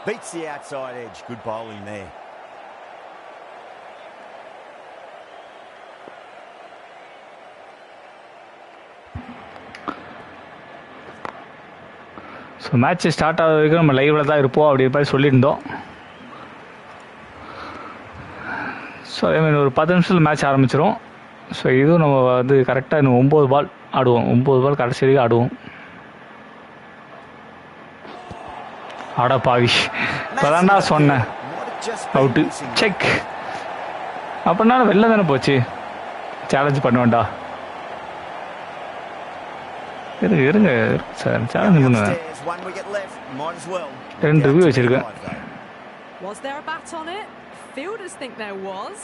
Beats the outside edge. Good bowling there. So match start ஆகிற வரைக்கும் நம்ம லைவில் தான் இருப்போம் அப்படி மாதிரி சொல்லியிருந்தோம். So அதேமாதிரி ஒரு 10 நிமிஷத்தில் மேட்ச் ஆரம்பிச்சிடும். ஸோ இதுவும் நம்ம வந்து கரெக்டாக இன்னும் 9 பால் ஆடுவோம். 9 பால் கடைசி வரைக்கும் ஆடுவோம். ஆடா பாவி, இப்போதான்டா சொன்னேன் அவுட்டு. செக் அப்படின்னா வெளில தானே போச்சு. சேலஞ்ச் பண்ணுவேன்டா. இருங்க சார், சேலஞ்ச் பண்ணுவேன். 2 ரிவ்யூ வச்சிருக்கேன். Was there a bat on it? Fielders think there was.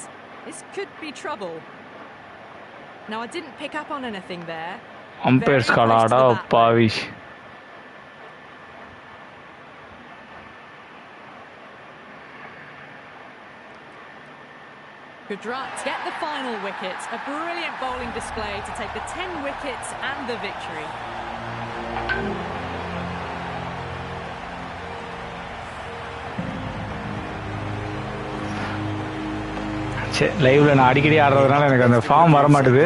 This could be trouble. Now I didn't pick up on anything there. Umpires காலாடா பாவி. Gujarat get the final wicket. A brilliant bowling display to take the 10 wickets and the victory. லைவ்ல நான் அடிக்கடி ஆடுறதுனால எனக்கு அந்த form வர மாட்டுது.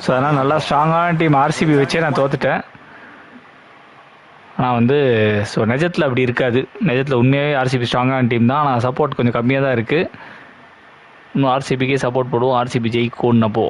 So அதனால் நல்லா ஸ்ட்ராங்கான டீம் ஆர்சிபி வச்சே நான் தோத்துட்டேன். ஆனால் வந்து ஸோ நிஜத்தில் அப்படி இருக்காது. நிஜத்தில் உண்மையாகவே ஆர்சிபி ஸ்ட்ராங்கான டீம் தான். ஆனால் சப்போர்ட் கொஞ்சம் கம்மியாக தான் இருக்குது. இன்னும் ஆர்சிபிக்கே சப்போர்ட் போடுவோம். ஆர்சிபி ஜெயிக்கும்னப்போ